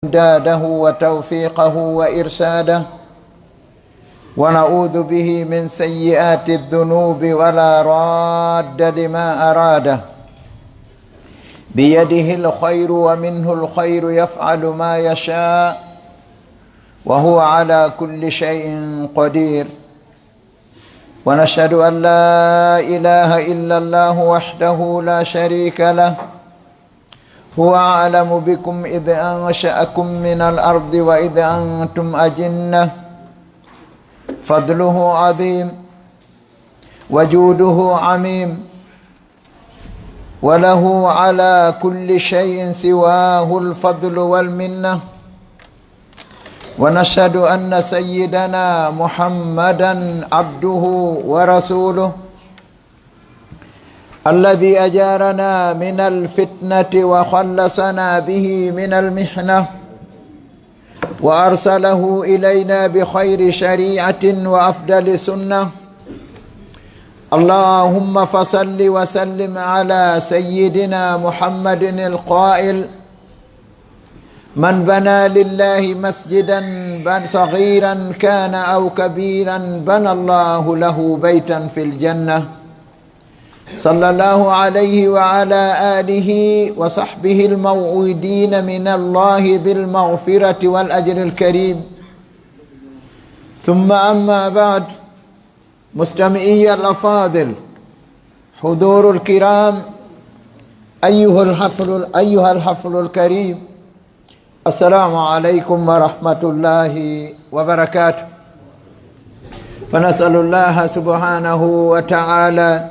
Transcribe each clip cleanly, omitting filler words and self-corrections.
إمداده وتوفيقه وإرشاده، ونعوذ به من سيئات الذنوب ولا راد لما أراده. بيده الخير ومنه الخير، يفعل ما يشاء وهو على كل شيء قدير. ونشهد أن لا إله إلا الله وحده لا شريك له، هو أعلم بكم إذ أنشأكم من الأرض وإذ أنتم أجنة. فضله عظيم وجوده عميم، وله على كل شيء سواه الفضل والمنة. ونشهد أن سيدنا محمدا عبده ورسوله، الذي أجارنا من الفتنة وخلصنا به من المحنة، وأرسله إلينا بخير شريعة وأفضل سنة. اللهم فصل وسلم على سيدنا محمد القائل: من بنى لله مسجدا صغيرا كان أو كبيرا بنى الله له بيتا في الجنة. صلى الله عليه وعلى آله وصحبه الموعودين من الله بالمغفرة والأجر الكريم. ثم أما بعد، مستمعي الأفاضل، حضور الكرام، أيها الحفل الكريم، السلام عليكم ورحمة الله وبركاته. فنسأل الله سبحانه وتعالى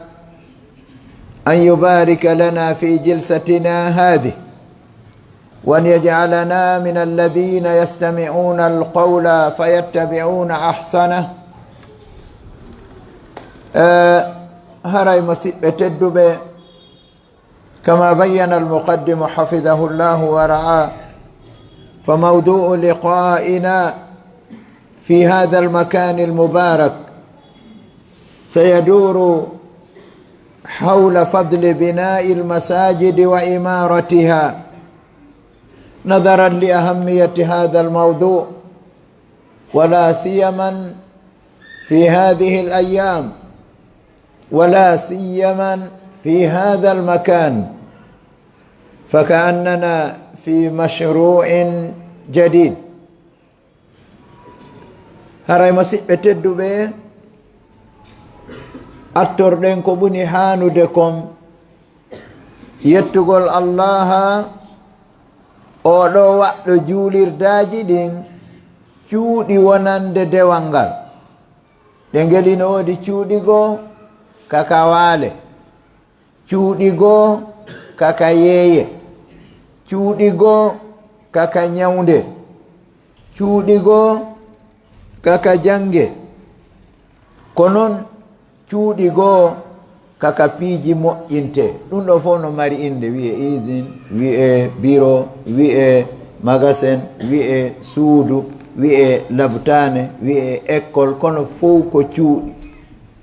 أن يبارك لنا في جلستنا هذه، وأن يجعلنا من الذين يستمعون القول فيتبعون أحسنه. هراي مسيبة الدبي كما بين المقدم حفظه الله ورعاه، فموضوع لقائنا في هذا المكان المبارك سيدور حول فضل بناء المساجد وإمارتها، نظرا لأهمية هذا الموضوع، ولا سيما في هذه الأيام، ولا سيما في هذا المكان، فكأننا في مشروع جديد. هراي مسيح بتدو به attorɗen ko ɓuni hanude kom yettugol Allah oɗo waɗɗo juulirdaji ɗin cuuɗi wonande dewal ngal. ɗe ngelino woodi cuuɗi goo kaka waale, cuuɗi goo kaka yeeye, cuuɗi goo kaka ñawnde, cuuɗi goo kaka jange, ko noon cuuɗi goo kaka piiji moƴƴinte. ɗum ɗo fof no mari inde, wi'e usine, wi'e bureau, wi'e magasin, wi'e suudu, wi'e labtane, wi'e école, kono fof ko cuuɗi.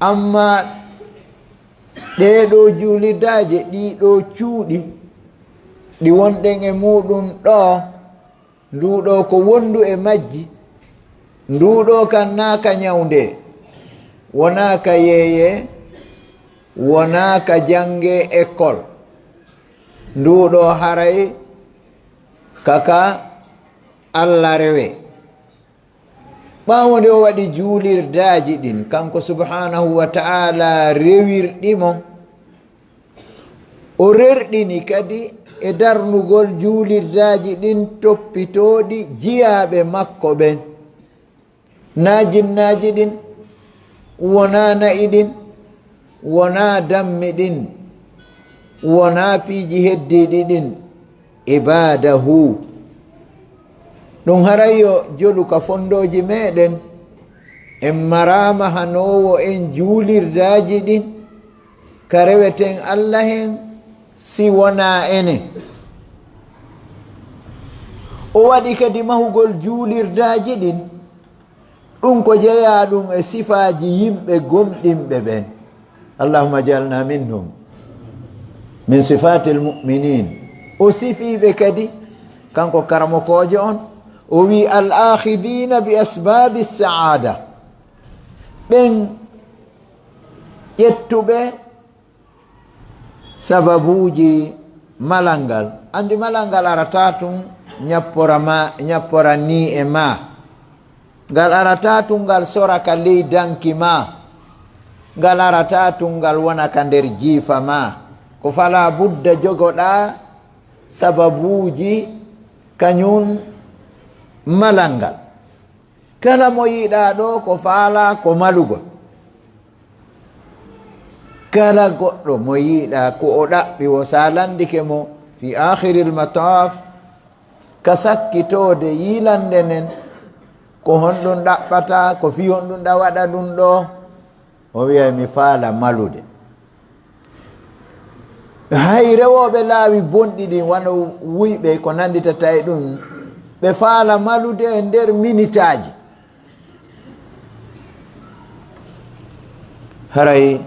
amma ɗeɗo juulirdaje ɗiɗo cuuɗi ɗi wonɗen e muɗum ɗo, nduɗo ko wondu e majji, nduɗo kan naaka ñawnde, wona ka yeeye, wona ka jange école, nduɗo haray kaka Allah rewe. ɓawo nde o waɗi juulirdaji ɗin, kanko subhanahu wa ta'ala rewirɗimo, o rerɗini kadi e darnugol juulirdaji ɗin toppitoɗi jiyaɓe makko ɓen, na jinnaji ɗin, wona na'i ɗin, wona dammi ɗin, wona piiji heddiɗi ɗin, ibadahu. ɗum harayyo joluka fondoji meɗen en marama hanowo en juulirdaji ɗin ka reweten Allah hen si wona ene. o waɗi kadi mahugol juulirdaji ɗin ɗum ko jeeya ɗum e sifaji yimɓe gomɗinɓe ɓen. allahumma jalna minhum min sifatil mu'minin. o sifiɓe kadi kanko karamokojo on o wi al akhidina bi asbabi saada ɓen ƴettuɓe sababuji malangal andi malangal arata tum ñappora ni e ma ngal arata tum ngal soraka ley danki ma ngal arata tum ngal wonaka nder jiifa ma ko fala budda jogoɗa sababuji kañum malangal kala mo yiɗa ɗo ko faala ko malugol kala goɗɗo mo yiɗa ko o ɗaɓɓi o salandike mo fi akhiri lmataf ka sakkitode yilande nen ko honɗum ɗaɓɓata ko fi honɗum ɗa waɗa ɗum ɗo o wiya mi faala malude hay rewoɓe laawi bonɗi ɗin wano wuyɓe ko nanditata e ɗum ɓe faala malude e nder minitaji haray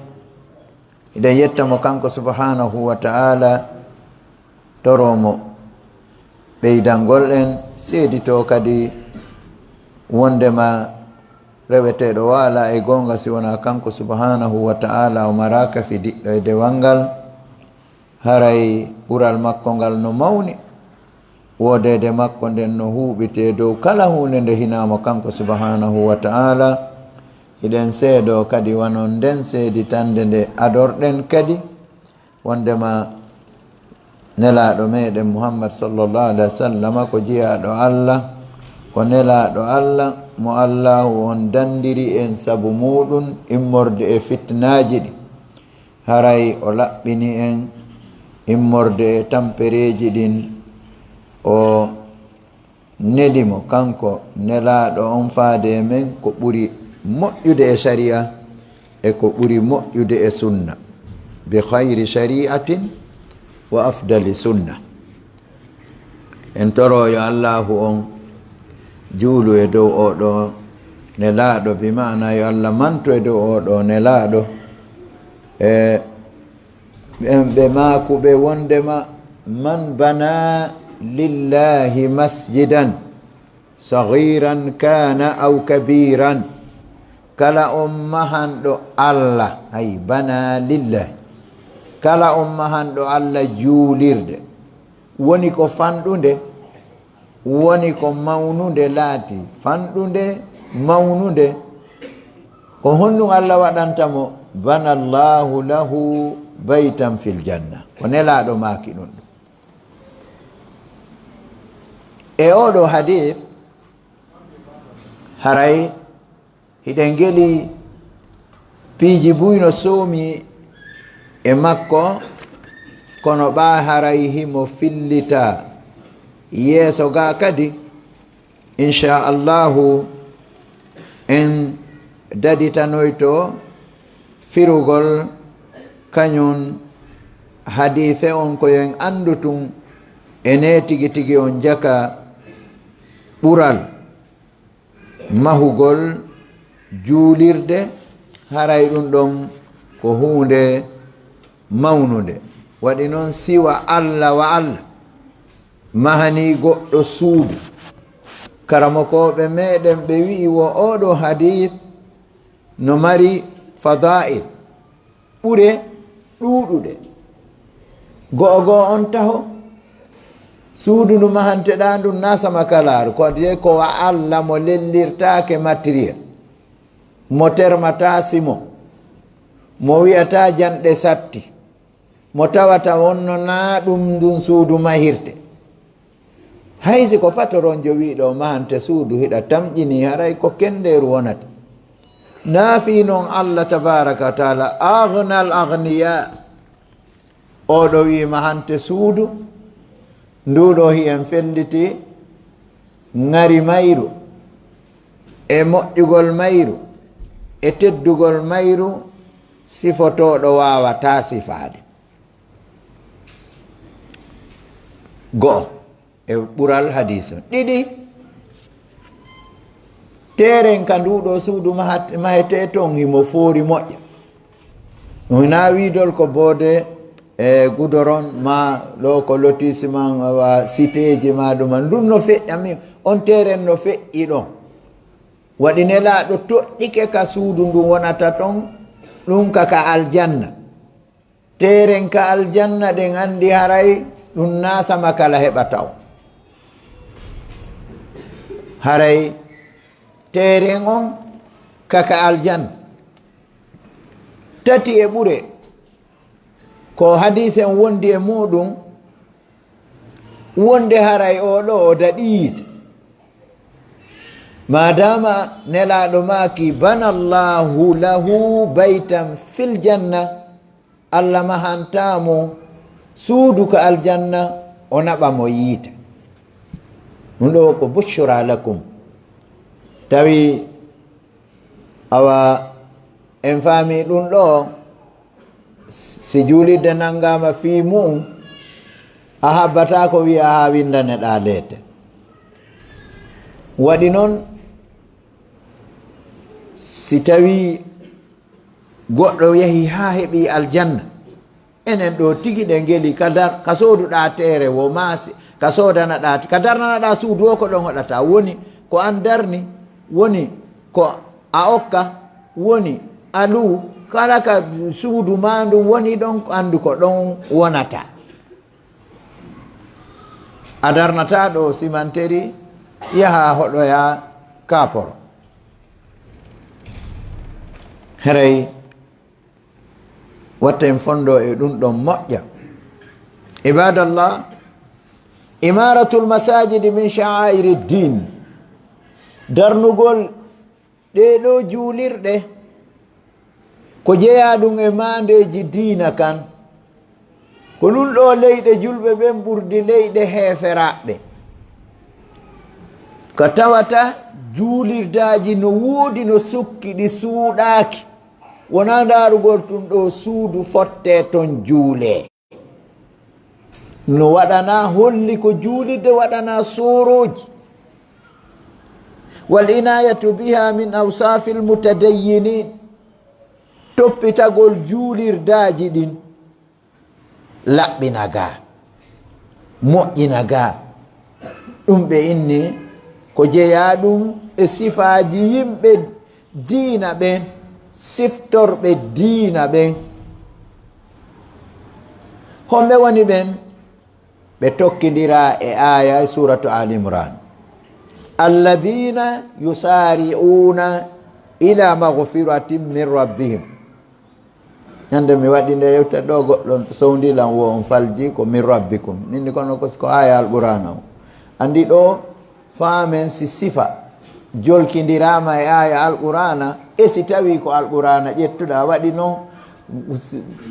eɗen yettamo kanko subhanahu wa ta'ala toromo ɓeydangol en seedito kadi wondema reweteɗo waala e gonga si wona kanko subhanahu wa ta'ala o maraka fi diɗɗo e dewal ngal haray ɓural makko ngal no mawni wodede makko nden no huuɓite dow kala hunde nde hinamo kanko subhanahu wa ta'ala eɗen seedo kadi wanon nden seedi tande nde adorɗen kadi wondema nelaɗo meɗen muhammad sallallahu alaihi wa sallam ko jiyaɗo allah ko nelaɗo allah mo allahu on dandiri en sabu muɗum immorde e fitnaji ɗi haray o laɓɓini en immorde e tampereji ɗin o nelimo kanko nelaɗo on faade men ko ɓuri moƴƴude e sharia e ko ɓuri moƴƴude e sunna bi khayri shari'atin wa afdali sunna en toroyo allahu on juulu e dow oɗo nelaɗo bi mana yo allah manto e dow oɗo nelaɗo e ɓe makuɓe wondema man bana lillahi masjidan saghiran kana aw kabiran kala on mahanɗo allah hay bana lillahi kala on mahanɗo allah juulirde woni ko fanɗude woni ko mawnude laati fanɗude mawnude ko honɗum allah waɗantamo bana llahu lahu baytan fil janna ko nelaɗo maaki ɗum ɗum e oɗo hadith haray hiɗen geli piiji buyno soomi e makko kono ɓa haray himo fillita yeeso ga kadi inchallahu en daditanoyto firugol kañum hadithe on koyen andu tun ene tigi tigi on jaka ɓural mahugol juulirde haray ɗum ɗon ko hunde mawnude waɗi noon siwa allah wa allah mahani goɗɗo suudu karamokoɓe meɗen ɓe wi'i wo oɗo hadith no mari fadail ɓure ɗuɗuɗe go'o go'o on taho suudu ndu mahanteɗa ndu nasama kalaru kode ko wa allah mo lellirtake matériel mo termata simo mo wiyata janɗe satti mo tawata wonno na ɗum ndun suudu mahirte haysi ko patoron jowiɗo mahante suudu hiɗa tamƴini haray ko kenderu wonata naafi noon allah tabaraka wa taala agna al agniya oɗo wi mahante suudu nduɗo hiyen felliti ngari mayru e moƴƴugol mayru e teddugol mayru sifotoɗo wawata sifade go'o e ɓural hadith ɗiɗi teren ka nduɗo suudu mahete toon himo foori moƴƴa na widol ko boode e gudoron ma lo ko lotissement wa cité ma ɗuma ɗum no feƴƴami on teren no feƴƴi ɗon waɗi nelaɗo toɗɗike ka suudu ndu wonata ton ɗum kaka aljanna teren ka aljanna ɗen andi haray ɗum nasama kala heɓa taw haray teren on kaka aljanna tati e ɓure ko hadise en wondi e muɗum wonde haray oɗo o daɗiyita madama nelaɗo maki bana allahu lahu baytan fil janna allah mahantamo suudu ka aljanna o naɓamo yiita ɗum ɗo ko bushra lakum tawi awa en faami ɗum ɗo si juulidde nangama fi mum a habbata ko wiya ha windaneɗa leete waɗi noon si tawi goɗɗo yahi ha heeɓi aljanna enen ɗo tigi ɗe ngeli ka sooduɗa teere wo maasi ka sodanaɗa ka darnanaɗa suudu o ko ɗon hoɗata woni ko an darni woni ko a okka woni alu kala ka suudu ma ndu woni ɗon andu ko ɗon wonata a darnata ɗo simanteri yaha hoɗoya kaporo heray watten fondo e ɗum ɗon moƴƴa ibadallah imaratul masajidi min sha'airi din darnugol ɗeɗo juulirɗe ko jeeya ɗum e mandeji diina kan ko ɗum ɗo leyɗe julɓe ɓen ɓurdi leyɗe heeferaɓe ko tawata juulirdaji no woodi no sukki ɗi suuɗaki wona darugol ɗum ɗo suudu fotte ton juule no waɗana holli ko juulirde waɗana soroji wal inayatu biha min awsafi lmutadayyinin toppitagol juulirdaji ɗin laɓɓina ga moƴƴina ga ɗum ɓe inni ko jeeya ɗum e sifaji yimɓe diina ɓen siftorɓe diina ɓen homɓe woni ɓen ɓe tokkidira e aya suratu al imran alladina yusari'una ila maghfiratin min rabbihim ñande mi waɗi nde yewta ɗo goɗɗo sowndilan wo on falji ko min rabbikum ninni kono ko aya alqur'ana o andi ɗo faamen si sifa jolkidirama e aya alqur'ana e si tawi ko alqur'ana ƴettuɗa waɗi noon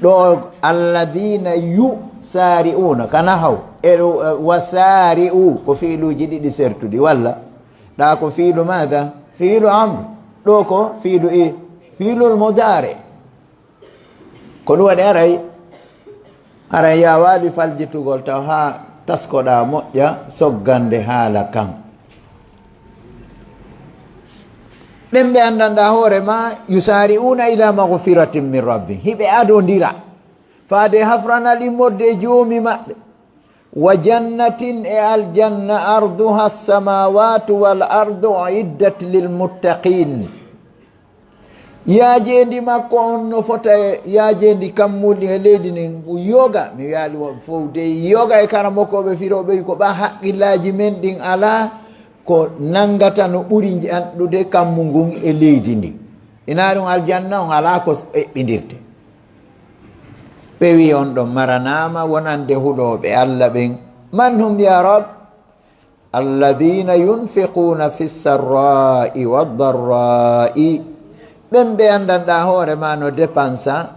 ɗo alladina yusari'una kana haw e wasari'u ko fiiluji ɗiɗi sertuɗi walla ɗa ko fiilu mada fiilu amr ɗo ko fiilu fiilul mudare ko ɗum waɗi aray ya waɗi faljitugol taw ha taskoɗa moƴƴa soggande haala kan ɓen ɓe andanɗa hoore ma yusari'una ila maghfiratin min rabbi hiɓe adodira faade hafranal immorde joomi maɓɓe wa jannatin e aljanna arduha alsamawatu wal ardu uiddat lilmuttaqin yaajendi makko on no fota yaajendi kammuɗi e leydi nden yoga mi wiyaali woɓe fof de yoga e karamokoɓe firoɓe ko ɓa haqqillaji men ɗin ala ko nangata no ɓuri andude kammu ngun e leydi ndi ina ɗum aljanna on ala ko eɓɓidirte ɓe wi on ɗon maranama wonande huɗoɓe allah ɓen man hum ya rab alladina yunfiquna fi sarra'i waddarra'i ɓen ɓe andanɗa hoore ma no dépensa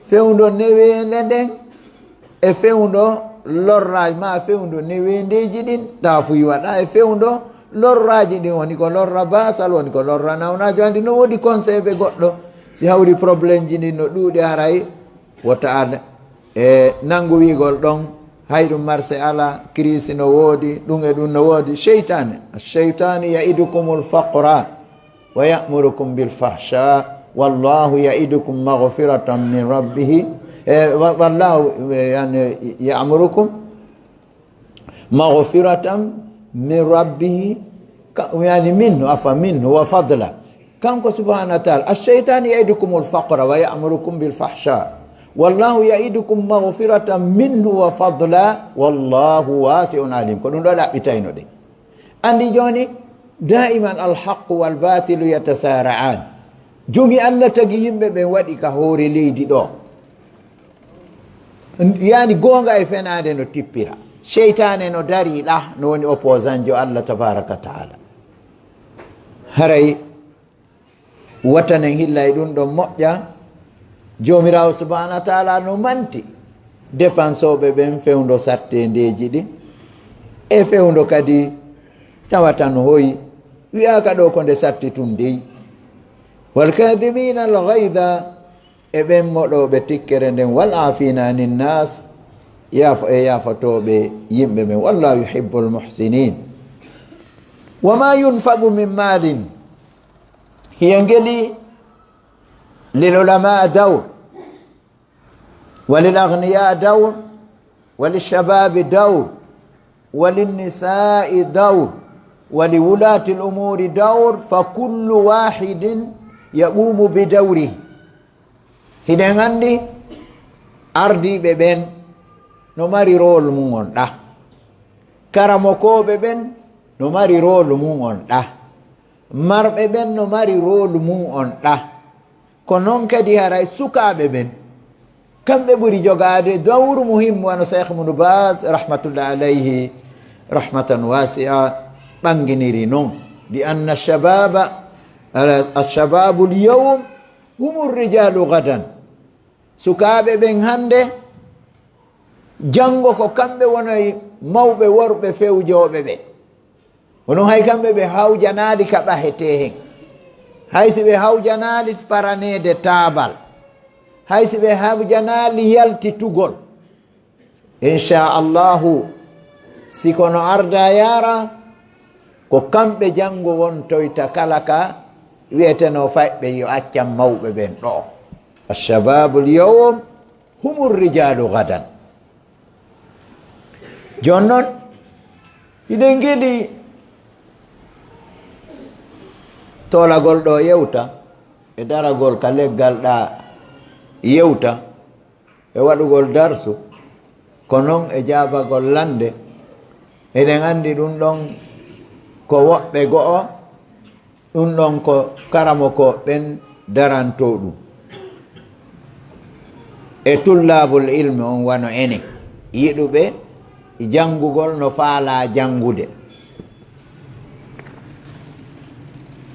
fewdo newende nden e fewdo lorraji ma fewdo newendeji ɗin tafuyi waɗa e fewdo lorraji ɗin woni ko lorra basal woni ko lorra nawnajo andi no woodi conseil ɓe goɗɗo si hawri probléme ji ɗin no ɗuuɗi haray wota ada e nangu wigol ɗon hay ɗum marché ala crise no woodi ɗum e ɗum no woodi cheytane yaidukum lfaqra wa yamurukum bilfahsha wallahu yaidukum maghfiratan min rabbihi wallahu yani ya'murukum maghfiratan min rabbih yani minhu wa fadla. Kanko subhanahu wa ta'ala ash-shaytan ya'idukumul faqra wa ya'murukum bil fahsya wallahu ya'idukum maghfiratan minhu wa fadla wallahu wasi'un alim. Ko dum do laɓɓitayno de andi joni daiman al-haqqu wal batilu yatasara'an. Jongi Allah tagi yimɓe ɓe waɗi ka hoore leydi ɗo, yani gonga e fenade no tippira, sheytane no dari ɗa no woni opposant jo Allah tabaraka taala. Haray watanen hilla e ɗum ɗon moƴƴa, jomirawo subhanahu wa taala no manti dépensoɓe ɓen fewdo sattendeji ɗi e fewdo kadi tawata no hoyi wiyaka ɗo ko nde satti tun dey. والكاذبين الغيظ ابن مودو بتكره nden wal afina anin nas yafatoɓe yimɓe men wallahu yuhibbul muhsinin. wama yunfaqu min malin hiya ngeli lil ulama dawr walil aghniya dawr walil shababi dawr walin nisa'i dawr waliwulati al umuri dawr fa kullu wahidin yaqumu bi dawri. Hiɗen andi ardiɓe ɓen no mari rôle mum on ɗa, karamokoɓe ɓen no mari rôle mum on ɗa, marɓe ɓen no mari rôle mum on ɗa, ko noon kadi haray sukaɓe ɓen kamɓe ɓuri jogade dawru muhimmu. Wano Cheikh Ibn Baz rahmatullah alayhi rahmatan wasi'a ɓanginiri noon li anna shababa الشباب اليوم هم الرجال غدا. sukaɓe ɓen hande jango ko kamɓe wonoy mawɓe worɓe fewjoɓe ɓe, onon hay kamɓe ɓe hawjanali ka ɓahete hen, haysi ɓe hawjanali paranede tabal, haysi ɓe hawjanali yaltitugol. inchallahu sikono arda yara ko kamɓe jango wontoyta kala ka wiyeteno faɓɓe yo accan mawɓe ɓen ɗo. alshababu lyawm humu rijalu gadan. jon noon hiɗen geɗi tolagol ɗo yewta e daragol ka leggal ɗa yewta e waɗugol darsu ko noon e jabagol lande. eɗen andi ɗum ɗon ko woɓɓe go'o, ɗum ɗon ko karamo ko ɓen daranto ɗum e tullabul ilmi on wano ene yiɗuɓe janngugol no faala janngude.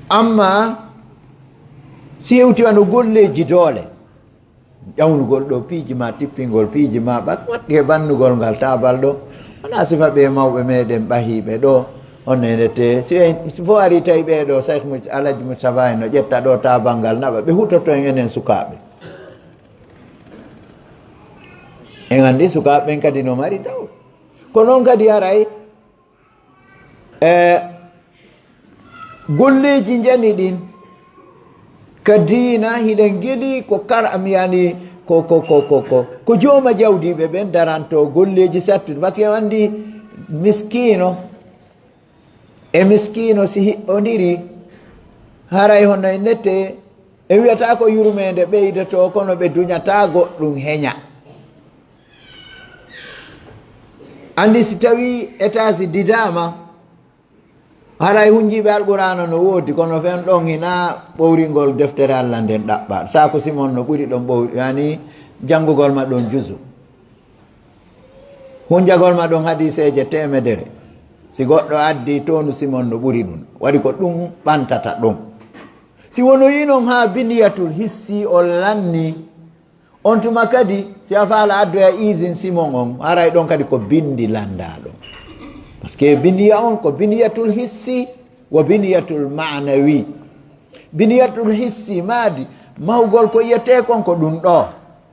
amma si yewti wano golleji doole ƴawnugol ɗo piiji ma, tippingol piiji ma ɓat waɗɗi e bannugol ngal tabal ɗo wona sifa ɓe mawɓe meɗen ɓahiɓe ɗo on nenete si fo ari tawi ɓeɗo Cheikh Alaji Moustapha en no ƴetta ɗo tabal ngal naɓa ɓe hutoto en enen sukaɓe. en andi sukaɓe ɓen kadi no mari taw ko noon kadi haray golleji jani ɗin ka diina hiɗen geɗi ko karam yani ko jooma jawdiɓe ɓen daranto golleji sattude par ce que andi miskino e miskino si hiɓɓodiri haray hono e nette e wiyata ko yurmede ɓeydoto kono ɓe duñata goɗɗum heña. andi si tawi étage didama haray hunjiɓe alqur'ana no woodi kono fen ɗon hina ɓowringol deftere Allah nden ɗaɓɓa sako simon no ɓuri ɗon ɓowri yani janngugol ma ɗon jusu hunjagol ma ɗon hadiseje temedere si goɗɗo addi tonu simon no ɓuri ɗum waɗi ko ɗum ɓantata ɗum. si wono yinon ha biniyatul hissi o lanni on tuma kadi si a faala addoya usine simon on haray ɗon kadi ko bindi landaɗo par ce que biniya on ko biniyatul hissi wa biniyatul manawi. biniyatul hissi maadi mahugol ko yiyete kon ko ɗum ɗo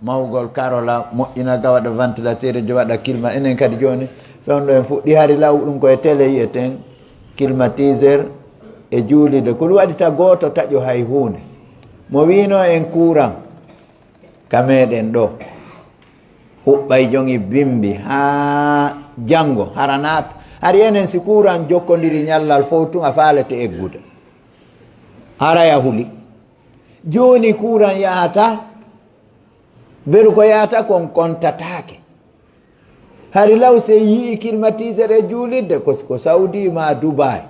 mahugol karola moƴƴina ga waɗa ventilateur jo waɗa climat enen kadi joni fewno en fuɗɗi hari law ɗum koye télé yiyeten climatiseur e juulide ko ɗum waɗita goto taƴo hay hunde mo wino en courant ka meɗen ɗo huɓɓay jongi bimbi ha jango haranat hari enen si kuran jokkodiri ñallal fof tun a faalete eggude hara yahuli joni kuran yahata beru ko yahata kon kontatake hari law se yii climatiseur e juulidde ko Saudi ma Dubai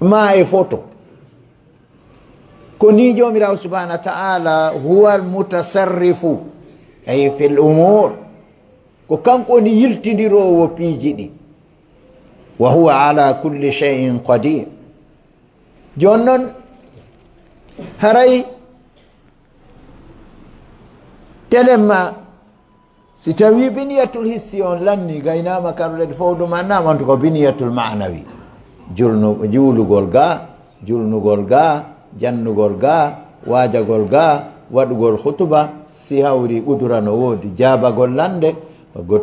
ma e photo ko ni jomirawo subhanahu wa ta'ala huwa almutasarrifu ay fil umur ko kanko woni yiltidirowo piiji ɗi wa huwa ala kulli shay'in qadir jon noon haray telemma si tawi biniyatul hissi on lanni gaynama karolede fowɗumannama on to ko biniyatul manawi juulugol ga julnugol ga jannugol ga waajagol ga waɗugol hutuba si hawri udura no woodi jaabagol lande go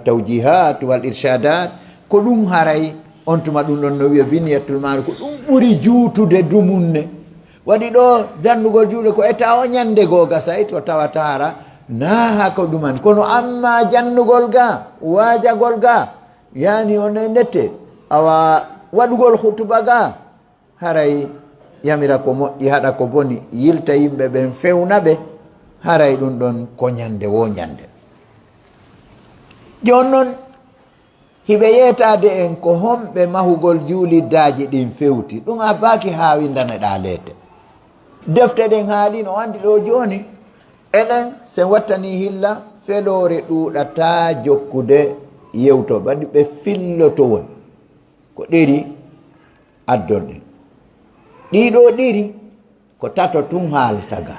tawjihat wal irshadat ko ɗum haray on tuma ɗum ɗon no wiya biniyatul manawi ko ɗum ɓuri juutude dumunne waɗi ɗo jannugol juuɗe ko eta o ñande goo gasay to tawatara na ha ko ɗuman kono amma jannugol ga waajagol ga yani on e nette awa waɗugol hutuba ga haray yamira ko moƴƴi haɗa ko boni yilta yimɓe ɓen fewna ɓe haray ɗum ɗon ko ñande wo ñande jon noon hiɓe yetade en ko homɓe mahugol juuliddaji ɗin fewti ɗum a baaki ha windaneɗa leete defte ɗen haali no andi ɗo joni enen sen wattani hilla felore ɗuɗata jokkude yewto baɗi ɓe filloto won ko ɗeri addonɗe ɗiɗo ɗiri ko tato tun haaltaga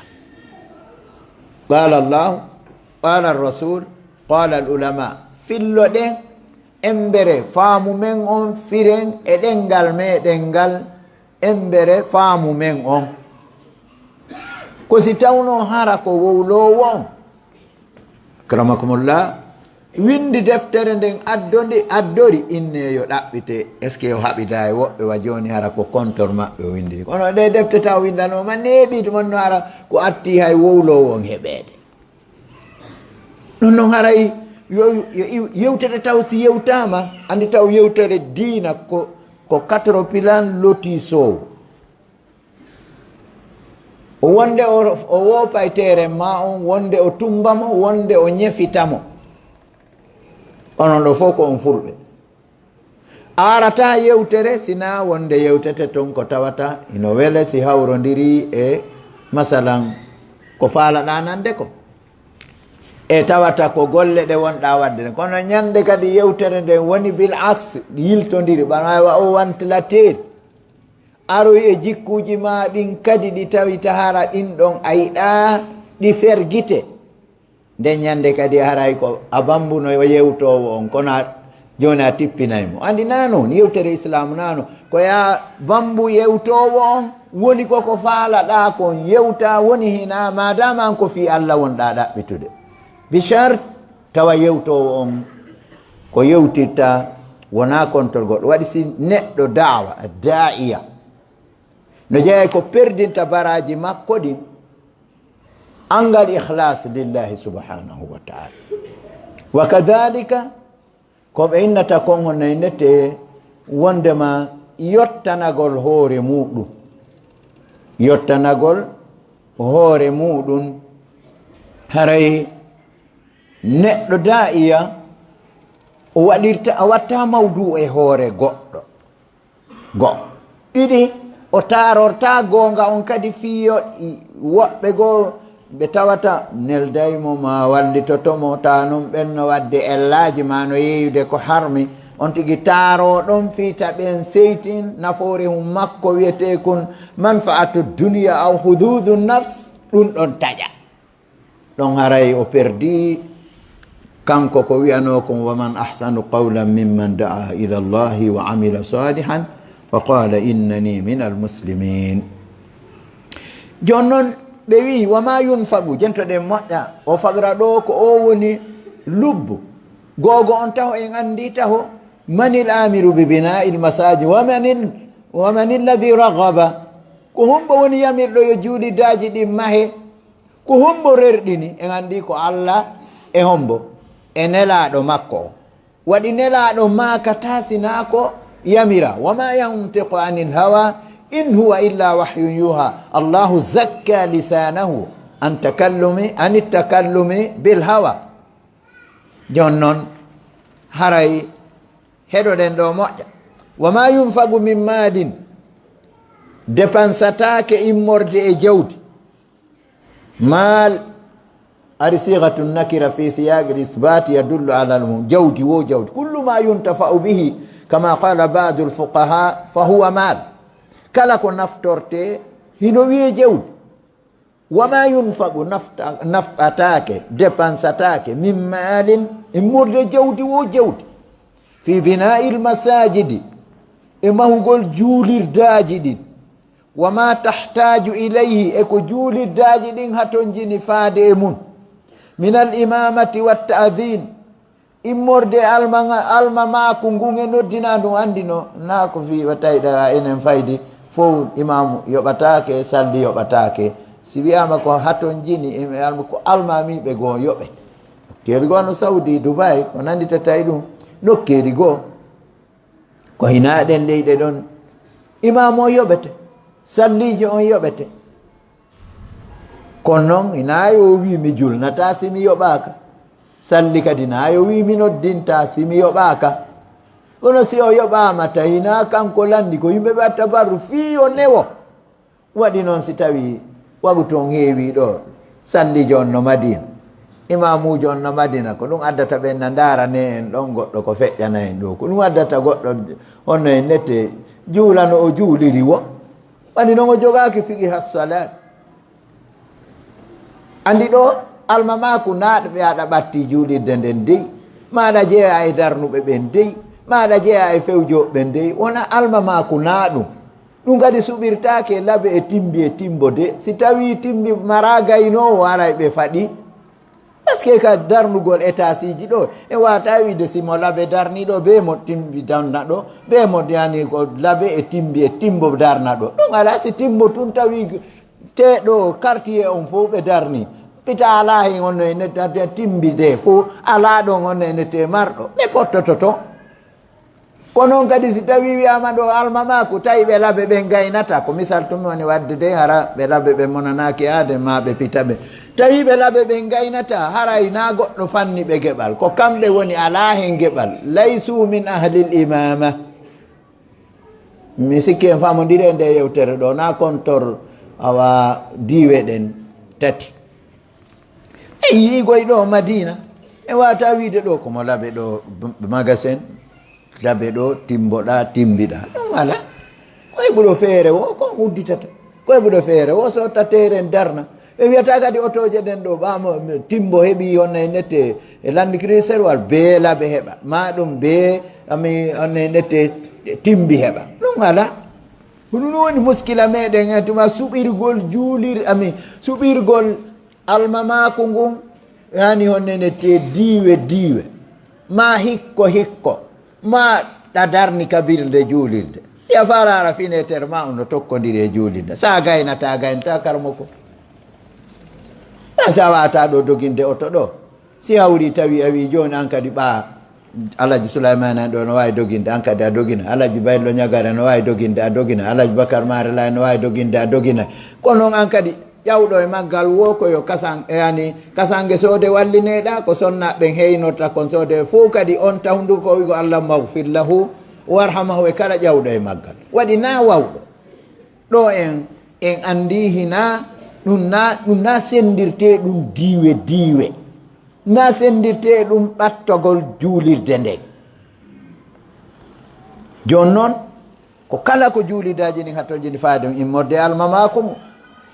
qala llahu qala rasul qala al ulama fillo ɗen embere faamu men on firen e ɗengal meɗen ngal embere faamu men on ko si tawno hara ko wowlowo on akramakumullah windi deftere nden addori inneyo ɗaɓɓite est ce que o haɓida e woɓɓe wa joni hara ko compteur maɓɓe o windiri kono ɗe defte taw windanoma neeɓi to monno hara ko atti hay wowlowo on heɓede ɗum noon haray yewtere taw si yewtama andi taw yewtere diina ko catroplan loti sow wonde o wopa e tere ma on wonde o tumbamo wonde o ñefitamo onon ɗo fof ko on fulɓe arata yewtere sina wonde yewtete ton ko tawata ino wele si hawrodiri e masalan ko faalaɗa nande ko e tawata ko golle ɗe wonɗa wadde kono ñande kadi yewtere nde woni bil axe yiltodiri ɓawa o wantilateeri aroy e jikkuji ma ɗin kadi ɗi tawi tahara ɗin ɗon a yiɗa ɗi fergite nde ñande kadi haray ko a bambuno yewtowo on kono joni a tippinaymo andi na noon yewtere islamu nano ko ya bambu yewtowo on woni koko faalaɗa kon yewta woni hina madama an ko fi Allah wonɗa ɗaɓɓitude bichart tawa yewtowo on ko yewtitta wona kontol goɗɗo waɗi si neɗɗo dawa da'iya no jeeya ko perdinta baraji makko ɗin angal ihlas lillahi subhanahu wa ta'ala wa kadhalika koɓe innata kon honay nete wondema yottanagol hoore muɗum yottanagol hoore muɗum haray neɗɗo da'iya o waɗirta a watta mawdu e hoore goɗɗo ɗiɗi o tarorta gonga on kadi fiyo woɓɓe goo ɓe tawata neldaymo ma wallitotomo ta noon ɓenno wadde ellaji ma no yeyude ko harmi on tigi taaro ɗon fiita ɓen seytin nafoore hum makko wiyete kon manfaatu duniya aw hududu nafs ɗum ɗon taƴa ɗon haray o perdi kanko ko wiyano kon wa man ahsanu qawlan mimman da'a ila allahi wa amila salihan wa qala innani min almuslimin jon noon ɓe wi wama yunfagu jentoɗen moƴƴa o fagra ɗo ko o woni lubbu gogo on taho en andi taho manil amiru bi bina'i lmasaji waman illadi ragaba ko humbo woni yamirɗo yo juuɗidaji ɗin mahe ko humbo rerɗini en andi ko Allah e hombo e nelaɗo makko waɗi nelaɗo maaka tasinako yamira wama yantiqu anil hawa in huwa illa wahyun yuha allahu zakka lisanahu an takallumi bil hawa jon noon haray heɗoɗen ɗo moƴƴa wama yunfagu min madin dépensatake immorde e jawdi mal ari sigatu nakira fi siyaqi lisbat yadullu ala alumum jawdi wo jawdi kullu ma yuntafa'u bihi kama qala ba'du alfuqaha fa huwa mal kala ko naftorte hino wiye jawdi wama yunfagu naf'atake dépensatake min malin immorde jawdi wo jawdi fi bina'i almasajidi e mahugol juulirdaji ɗin wama tahtaju ilayhi eko juulirdaji ɗin haton jini faade e mum min al imamati watta'dhin immorde alma maku ngun e noddina ɗum andi no na ko fi watayɗa enen faydi fof imamu yoɓatake salli yoɓatake si wiyama ko haton jini alma ko almamiɓe goo yoɓe nokkeri goo no saudi dubai ko nanditata ɗum nokkeri goo ko hinaɗen leyɗe ɗon imam o yoɓete salliji on yoɓete kono noon inayo wi mi julnata simi yoɓaka salli kadi nayo wi mi noddinta simi yoɓaka kono si o yoɓama tahina kanko landi ko yimɓe ɓe watta barru fi o newo waɗi noon si tawi wagu toon heewi ɗo sallijo on no madina imamujo on no madina ko ɗum addata ɓen na darane en ɗon goɗɗo ko feƴƴana en ɗo ko ɗum addata goɗɗo honno en nette juulano o juuliri wo waɗi noon o jogaki fiqi hassalat andi ɗo alma maku naɗo ɓe aɗa ɓatti juulirde nden dey maɗa jeeya e darnuɓe ɓen dey maɗa jeeya e fewjoɓe ɓen dey wona alma maku naɗum ɗum kadi suɓirtake laabe e timbi e timbo de si tawi timbi mara gaynowo ara ɓe faɗi par ce que ka darnugol état siji ɗo e wata wide simo laabe darniɗo be mo timbi darna ɗo be mo yani ko laabe e timbi e timbo darna ɗo ɗum ala si timbo tun tawi teɗo quartier on fof ɓe darni pita ala hen onno e nette timbi de fof ala ɗon onno e nette marɗo ɓe pottoto to ko noon kadi si tawi wiyama ɗo alma mako tawi ɓe laabe ɓe gaynata ko misal tumi woni wadde de hara ɓe laabe ɓe monanaki aade ma ɓe pita ɓe tawi ɓe laabe ɓe gaynata haray na goɗɗo fanni ɓe geɓal ko kamɓe woni ala hen geɓal laysu min ahlil imama mi sikki en famodire nde yewtere ɗo na kontor awa diwe ɗen tati e yiigoy ɗo madina e wata wiide ɗo komo laabe ɗo magasin laabe ɗo timboɗa timbiɗa ɗum ala koye ɓuuɗo feere wo ko udditata koye ɓuuɗo feere wo so tateren darna ɓe wiyata kadi otoje ɗen ɗo ɓamo timbo heeɓi on e nette e landi criselwal be laaɓe heɓa ma ɗum be ami on e nette timbi heɓa ɗum ala ɗum woni muskila meɗen e tuma suɓirgol suɓirgol alma mako ngun yani honne nette diwe ma hikko ma ɗa darni kabirde juulirde si a farara finetere ma on no tokkodiri e juulirde sa gaynata gaynata karmo ko sa wata ɗo doginde oto ɗo si hawri tawi a wi joni an kadi ɓa alaji souleymane en ɗo no wawi doginde an kadi a dogina alaji baylo ñagare no wawi doginde a dogina alaji bacar marela no wawi doginde a dogina kono noon an kadi ƴawɗo e maggal wo koyo yani kasange soode wallineɗa ko sonnaɓen heynorta kon soode fof kadi on tawndu ko wigo allah magfir lahu warhamahu e kala ƴawɗo e maggal waɗi na wawɗo ɗo en andi hina ɗum na sendirte ɗum diwe na sendirte ɗum ɓattogol juulirde nde joni noon ko kala ko juulidaji ɗin hatto jini faade immorde alma mako mum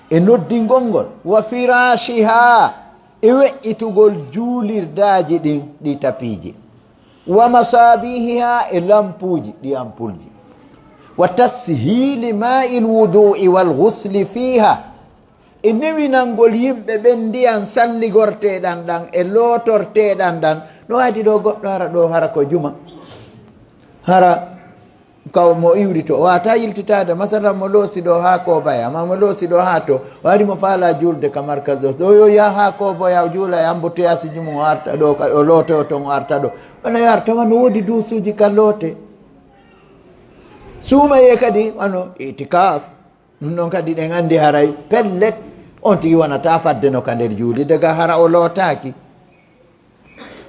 e noddingol ngol wa firashiha e weƴƴitugol juulirdaji ɗin ɗi tapiji wa masabihiha e lampuji ɗi ampulji wa tashili ma'il wudu'i wal ghusli fiha e newinangol yimɓe ɓen ndiyan salligorteɗan ɗan e lootorteɗan ɗan no adi ɗo goɗɗo hara ɗo hara ko juma hara kaw mo iwri to wata yiltitade masalan mo loosi ɗo ha kobaye amma mo loosi ɗo ha to wari mo faala julde ka markas ɗo ɗo yo ya ha koboya juula embouteillage mum o arta ɗo o loote o ton o arta ɗo wona yo artawa no woodi duusuji ka loote suumaye kadi wano itikaf ɗum ɗon kadi ɗen andi haray pellet on tigi wonata fadde no ka nder juuli daga hara o lootaki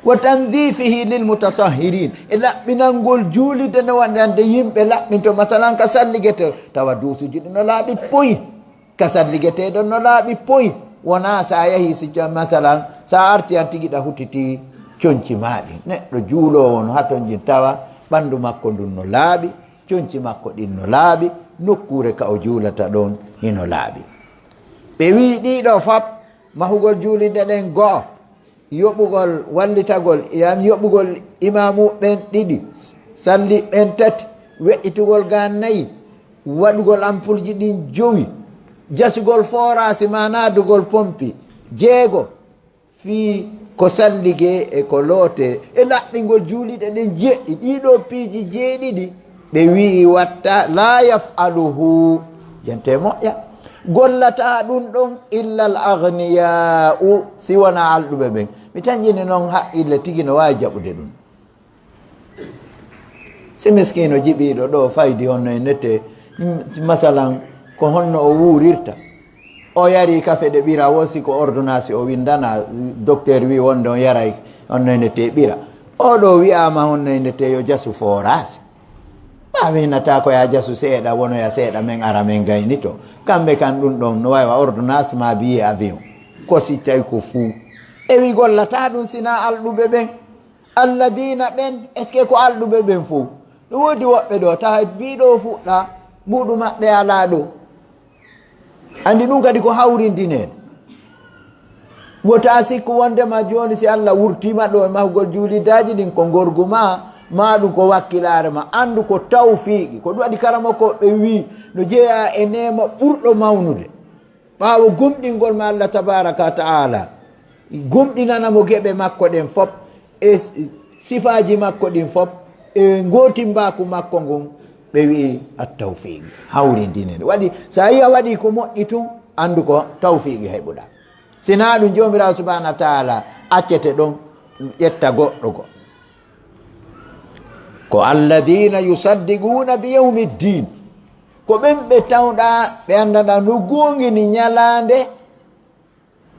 wa tandifihi lilmutatahirin e laɓɓinalngol juulide no wandande yimɓe laɓɓinto masalan ka salligete tawa duusuji ɗi no laaɓi poyi ka salligeteɗon no laaɓi poyi wona sa yahi si masalan sa arti an tigi ɗa hutiti coñci maɗi neɗɗo juulowo no haton jin tawa ɓanndu makko ndun no laaɓi coñci makko ɗin no laaɓi nokkure ka o juulata ɗon hino laaɓi ɓe wi ɗiɗo fop mahugol juulide ɗen go'o yoɓugol wallitagol yoɓugol imamu ɓen ɗiɗi salli ɓen tati weƴƴitugol ga nayyi waɗugol ampulji ɗin jowi jasugol forasi manadugol pompi jeego fi ko sallige e ko loote e laɓɓingol juuliɗe ɗen jeɗɗi ɗiɗo piiji jeeɗiɗi ɓe wii watta la yafaluhu jente moƴƴa gollata ɗum ɗon illa al agniyau si wona alɗuɓe ɓen mi tañƴini noon haqqille tigi no wawi jaɓude ɗum si miskino jiɓiɗo ɗo faydi honno e nette masalan ko honno o wuurirta o yari kafe ɗe ɓira wosi ko ordonnance o windana docteur wi wonde on yaray honno e nette ɓira oɗo wiyama honno e nette yo jasu forage ma winata ko ya jasu seeɗa wonoya seeɗa men ara men gayni to kamɓe kan ɗum ɗon no wawa ordonnance ma biye avion ko siccay ko fuu e wi gollata ɗum sina alɗuɓe ɓen alladina ɓen est ce que ko alɗuɓe ɓen fuu ɗum woodi woɓɓe ɗo tawa mbiɗo fuɗɗa muɗum maɓɓe ala ɗo andi ɗum kadi ko hawrindinen wota sikku wondema joni si Allah wurtima ɗo e mahugol juulidaji ɗin ko gorgu ma ɗum ko wakkilare ma andu ko tawfiqi ko ɗum waɗi karama ko ɓe wi no jeeya e nema ɓurɗo mawnude ɓaawo gumɗingol ma Allah tabaraka wa taala gumɗinanamo geɓe makko ɗen fop e sifaji makko ɗin fop e gotimbaku makko ngon ɓe wi at tawfiqi hawrindinede waɗi sa yi a waɗi ko moƴƴi tun andu ko tawfiqi heɓuɗa sina ɗum jomirawo subahanahu wa taala accete ɗon ƴetta goɗɗo go ko alladina yusaddiquna bi yawmi ddin ko ɓen ɓe tawɗa ɓe andanɗa no gongini ñalande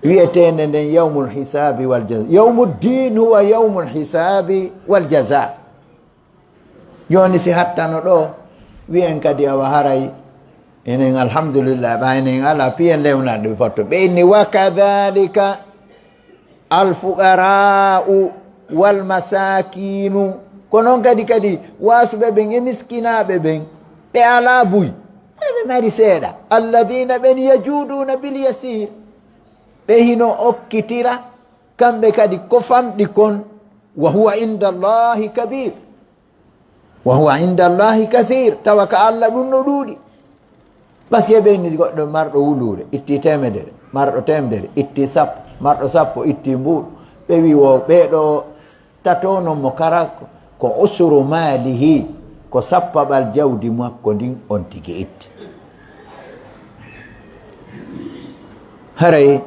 wiyetende nden yawmul hisabi wal jaza yawmu ddin huwa yawmul hisabi wal jaza joni si hattano ɗo wiyen kadi awa haray enen alhamdulillah ɓa enen ala piyen lewnade ɓe potto ɓe inni wa kadhalika alfuqara'u wal masakinu ko noon kadi wasuɓe ɓen e miskinaɓe ɓen ɓe ala buy ɓe mari seeɗa alladina ɓen yajuduna bil yasir ɓe hino okkitira kamɓe kadi ko famɗi kon wa huwa inda allahi kabir wa huwa inda allahi kathir tawa ka Allah ɗum no ɗuuɗi par ce que ɓenni goɗɗo marɗo wulure itti temedere marɗo temedere itti sappo marɗo sappo itti mbuuɗ ɓe wi wo ɓeɗo tatono mo kara ko usuru malihi ko sappaɓal jawdi makko ndin on tigi itti haray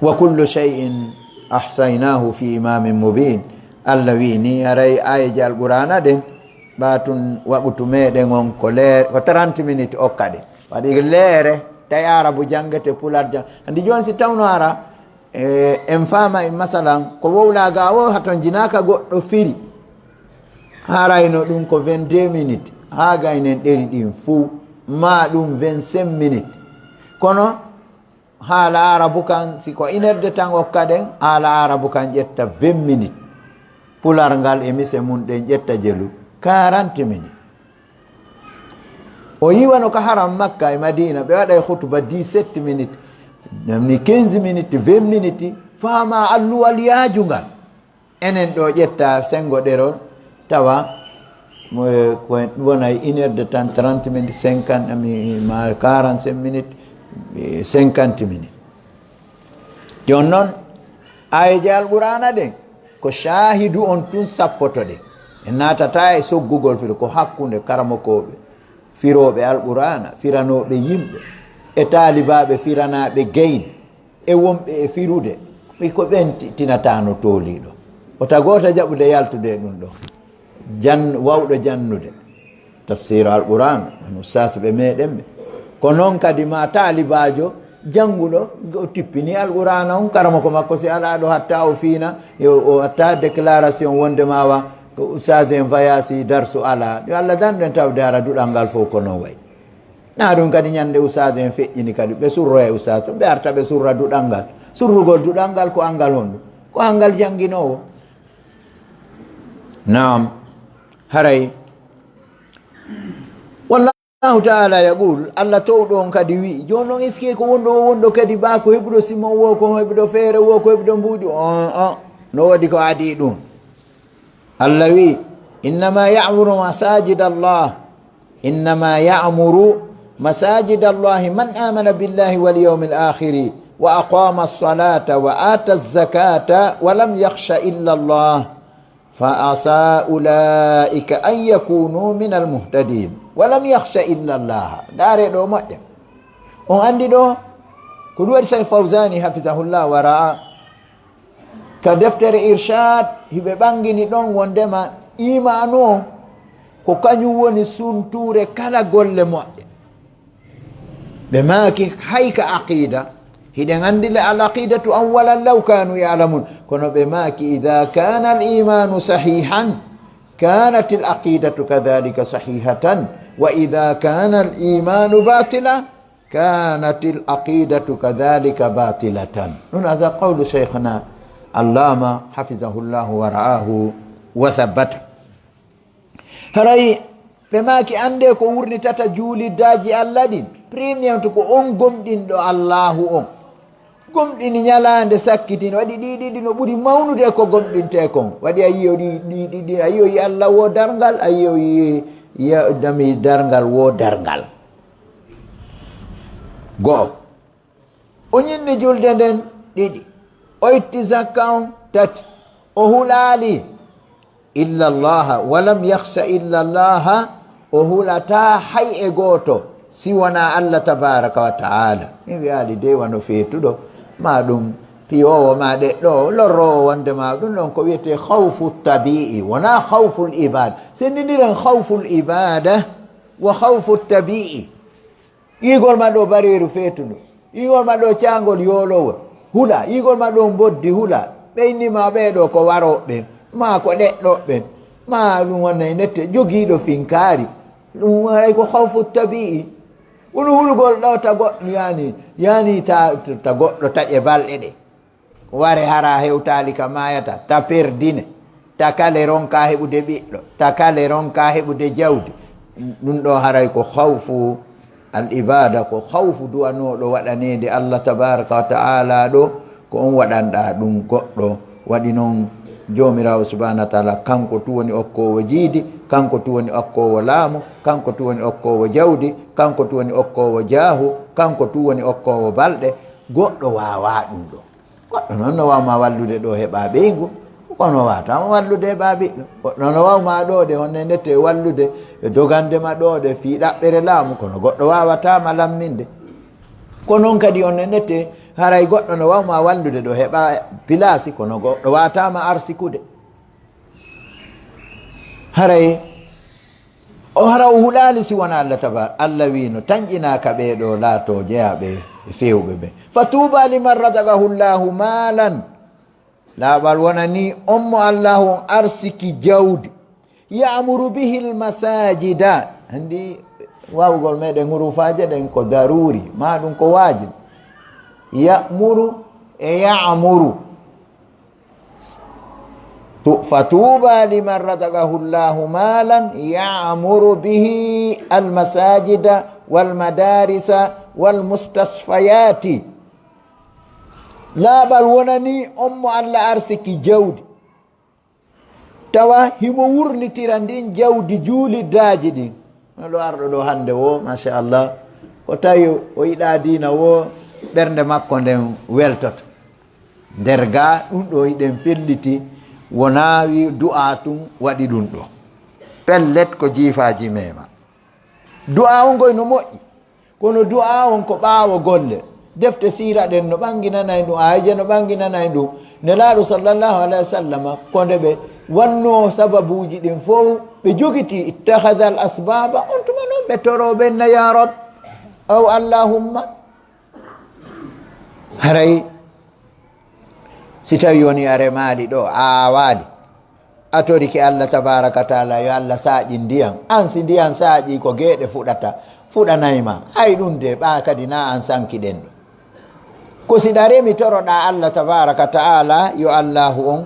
wa kullu shay'in ahsaynahu fi imamin mubin Allah wi ni haray ayeji alqur'ana ɗen ɓatun waɓutu meɗen on ko leere ko 30 minutes okkaɗe waɗi leere tawi arabu jangete pular jang andi joni si tawno ara en fama e masalan ko wowlaga o haton jinaka goɗɗo firi harayno ɗum ko 22 minutes ha gaynen ɗeri ɗin fuu ma ɗum 25 minutes kono haala arabu kan siko inerde tan okkaɗen haala arabu kan ƴetta 20 minutes pular ngal emise mum ɗen ƴetta jelu 40 minutes o yiwano ko haram makka e madina ɓe waɗa e hutuba 17 minutes namni 15 minutes 20 minutes fama alluwal yaajungal enen ɗo ƴetta sengo ɗerol tawa ko wonay 1 heure de temps 30 minutes 50 ma 45 minutes 50 minutes jon noon ayeje alqur'ana ɗen ko shahidu on tun sappoto ɗe en natata e soggugol firo ko hakkunde karamokoɓe firoɓe alqur'ana firanoɓe yimɓe e talibaɓe firanaɓe gayni e wonɓe e firude ko ɓen tinatano tooliɗo o tagota jaɓude yaltude ɗum ɗo wawɗo jannude tafsir alquran no satɓe meɗen ɓe ko noon kadi ma talibajo jannguɗo o tippini alqurana on karama ko makko si ala ɗo hatta o fiina o hatta déclaration wondema wa ko usage en vayasi darsu ala yo allah danɗen tawde ara duɗal ngal fof ko noon wayi na ɗum kadi ñande usage en feƴƴini kadi ɓe surro e usage ɓe arta ɓe surra duɗal ngal surrugol duɗal ngal ko angal honɗum ko angal jannginowo naam haray wallahu taala yaqul allah towɗo on kadi wi joni noon eski ko wonɗo kadi ba ko heɓuɗo simon wo ko heɓuɗo feere wo ko heɓuɗo mbuuɗi no waɗi ko adi ɗum allah wi innama yamuru masajid allah innama yamuru masajid allahi man amana billahi walyawmi alakhiri wa aqama alsalata wa ata alzakata wa lam yakhsha illa allah fa asa ulaika an yakunu min almuhtadin wa lam yakhsha illa allah dare ɗo moƴƴa on andi ɗo ko ɗum waɗi say fawzani hafidahullah wa ra'a ka deftere irshad hiɓe ɓangini ɗon wondema imanu o ko kañum woni sunture kala golle moƴƴe ɓe maki hayka aqida hiɗen andi le al aqidatu awalan law kanu yalamun kono ɓe maki ida kana al imanu sahihan kanat al aqidatu kadhalika sahihatan wa ida kana al imanu batila kanat al aqidatu kadhalika batilatan nun hadha qawlu shaykhana allama hafizahullahu wa ra'ahu wa thabbata haray ɓe maki ande ko wurnitata juuliddaji allah ɗin premium to ko on gomɗinɗo allahu on gomɗini ñalande sakkitino waɗi ɗiɗiɗi no ɓuuri mawnude ko gomɗinte kon waɗi a yiyo ɗiɗiɗi a yiyo yi allah wo dargal a yiyo dami dargal wo dargal go'o o ñinni julde nden ɗiɗi o itti zakka on tati o hulali illa llaha walam yakhsha illa llaha o hulata hay e goto siwana allah tabaraka wa taala mi wiyaali de wano feetuɗo ma ɗum piyowo ma ɗeɗɗo lorrowo wondema ɗum ɗon ko wiyete hawfu tabi'i wona hawfu l ibada sendiniren hawfu l ibada wa hawfu tabi'i yigol ma ɗo bareru feetuɗo yigol ma ɗo cangol yolowol hula yigol ma ɗo boddi hula ɓeynima ɓeɗo ko waroɓe ma ko ɗeɗɗoɓen ma ɗum wonna e nette jogiiɗo finkari ɗum waray ko hawfu tabi'i wono hulgol ɗo ta goɗɗo yani ta goɗɗo taƴe balɗe ɗe ware hara hewtali ka mayata ta perdine ta kale ronka heɓude ɓiɗɗo ta kale ronka heɓude jawdi ɗum ɗo haray ko hawfu al ibada ko hawfu duwanoɗo waɗanede allah tabaraka wa taala ɗo ko on waɗanɗa ɗum goɗɗo waɗi noon jomirawo subahanahu wa taala kanko tu woni okkowo jiidi kanko tu woni okkowo laamu kanko tu woni okkowo jawdi kanko tu woni okkowo jaahu kanko tu woni okkowo balɗe goɗɗo wawa ɗum ɗo goɗɗo noon no wawma wallude ɗo heɓa ɓeygu kono watama wallude heɓa ɓiɗɗo goɗɗo no wawma ɗo de honne ndette wallude e dogandema ɗo de fi ɗaɓɓere laamu kono goɗɗo wawatama lamminde ko noon kadi honne ndette haray goɗɗo no wawma wallude ɗo heɓa pilasi kono goɗɗo watama arsikude haray o hara o hulali si wona allah taba allah wino tañƴinaka ɓeɗo laato jeyaɓe e fewɓe ɓe fa tuba liman razaqahu llahu malan laaɓal wona ni onmo allahu on arsiki jawdi yamuru bihi lmasajida andi wawgol meɗen hurufaje ɗen ko daruri ma ɗum ko wajib yamuru e yamuru fatuba liman razaqahu llahu malan yamuru bihi almasajida walmadarisa walmustasfayati laaɓal wonani onmo allah arsiki jawdi tawa himo wurnitira ndin jawdi juuliddaji ɗin ɗo arɗo ɗo hande wo machallah ko tawi o yiɗa dina wo ɓernde makko nden weltoto nder ga ɗum ɗo yiɗen felliti wona wi du'a tum waɗi ɗum ɗo pellet ko jiifaji mema du'a on goy no moƴƴi kono du'a on ko ɓaawo golle defte siira ɗen no ɓanginanay ɗum ayeje no ɓanginanay ɗum nelaaɗo sallllahu alayhi wa sallam konde ɓe wanno sababuji ɗin fof ɓe jogiti ittahada al asbaba on tuma noon ɓe toroɓenna ya rab aw allahumma haray si tawi woni are maali ɗo a waali a toriki allah tabaraka wa taala yo allah saaƴi ndiyam an si ndiyam saaƴi ko geeɗe fuɗanayma hay ɗum de ɓa kadi na an sankiɗen ɗo ko siɗa remi toroɗa allah tabaraka wa taala yo allahu on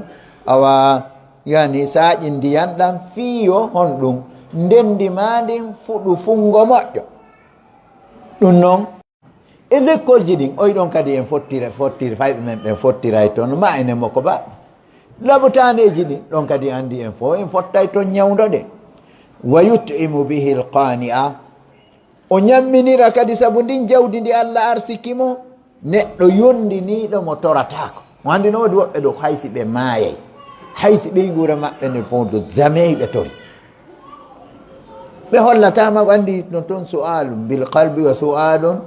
awa yani saaƴi ndiyam ɗam fiyo hon ɗum ndendi ma ndin fuɗu fungo moƴƴo ɗum noon e lekkolji ɗin oyɗon kadi en fottire fayɓe men ɓen fottiray toon ma enen moko ba labotaneji ɗin ɗon kadi andi en fo en fottay toon ñawdoɗe wa yutimu bihi lqani'a o ñamminira kadi saabu ndin jawdi ndi allah arsikimo neɗɗo yondiniɗo mo toratako mo andi no wodi woɓɓe ɗo haysi ɓe maayay haysi ɓey gura maɓɓe nde fo do jamais ɓe tori ɓe hollatama ko andi no toon su'alum bil qalbi wa su'alun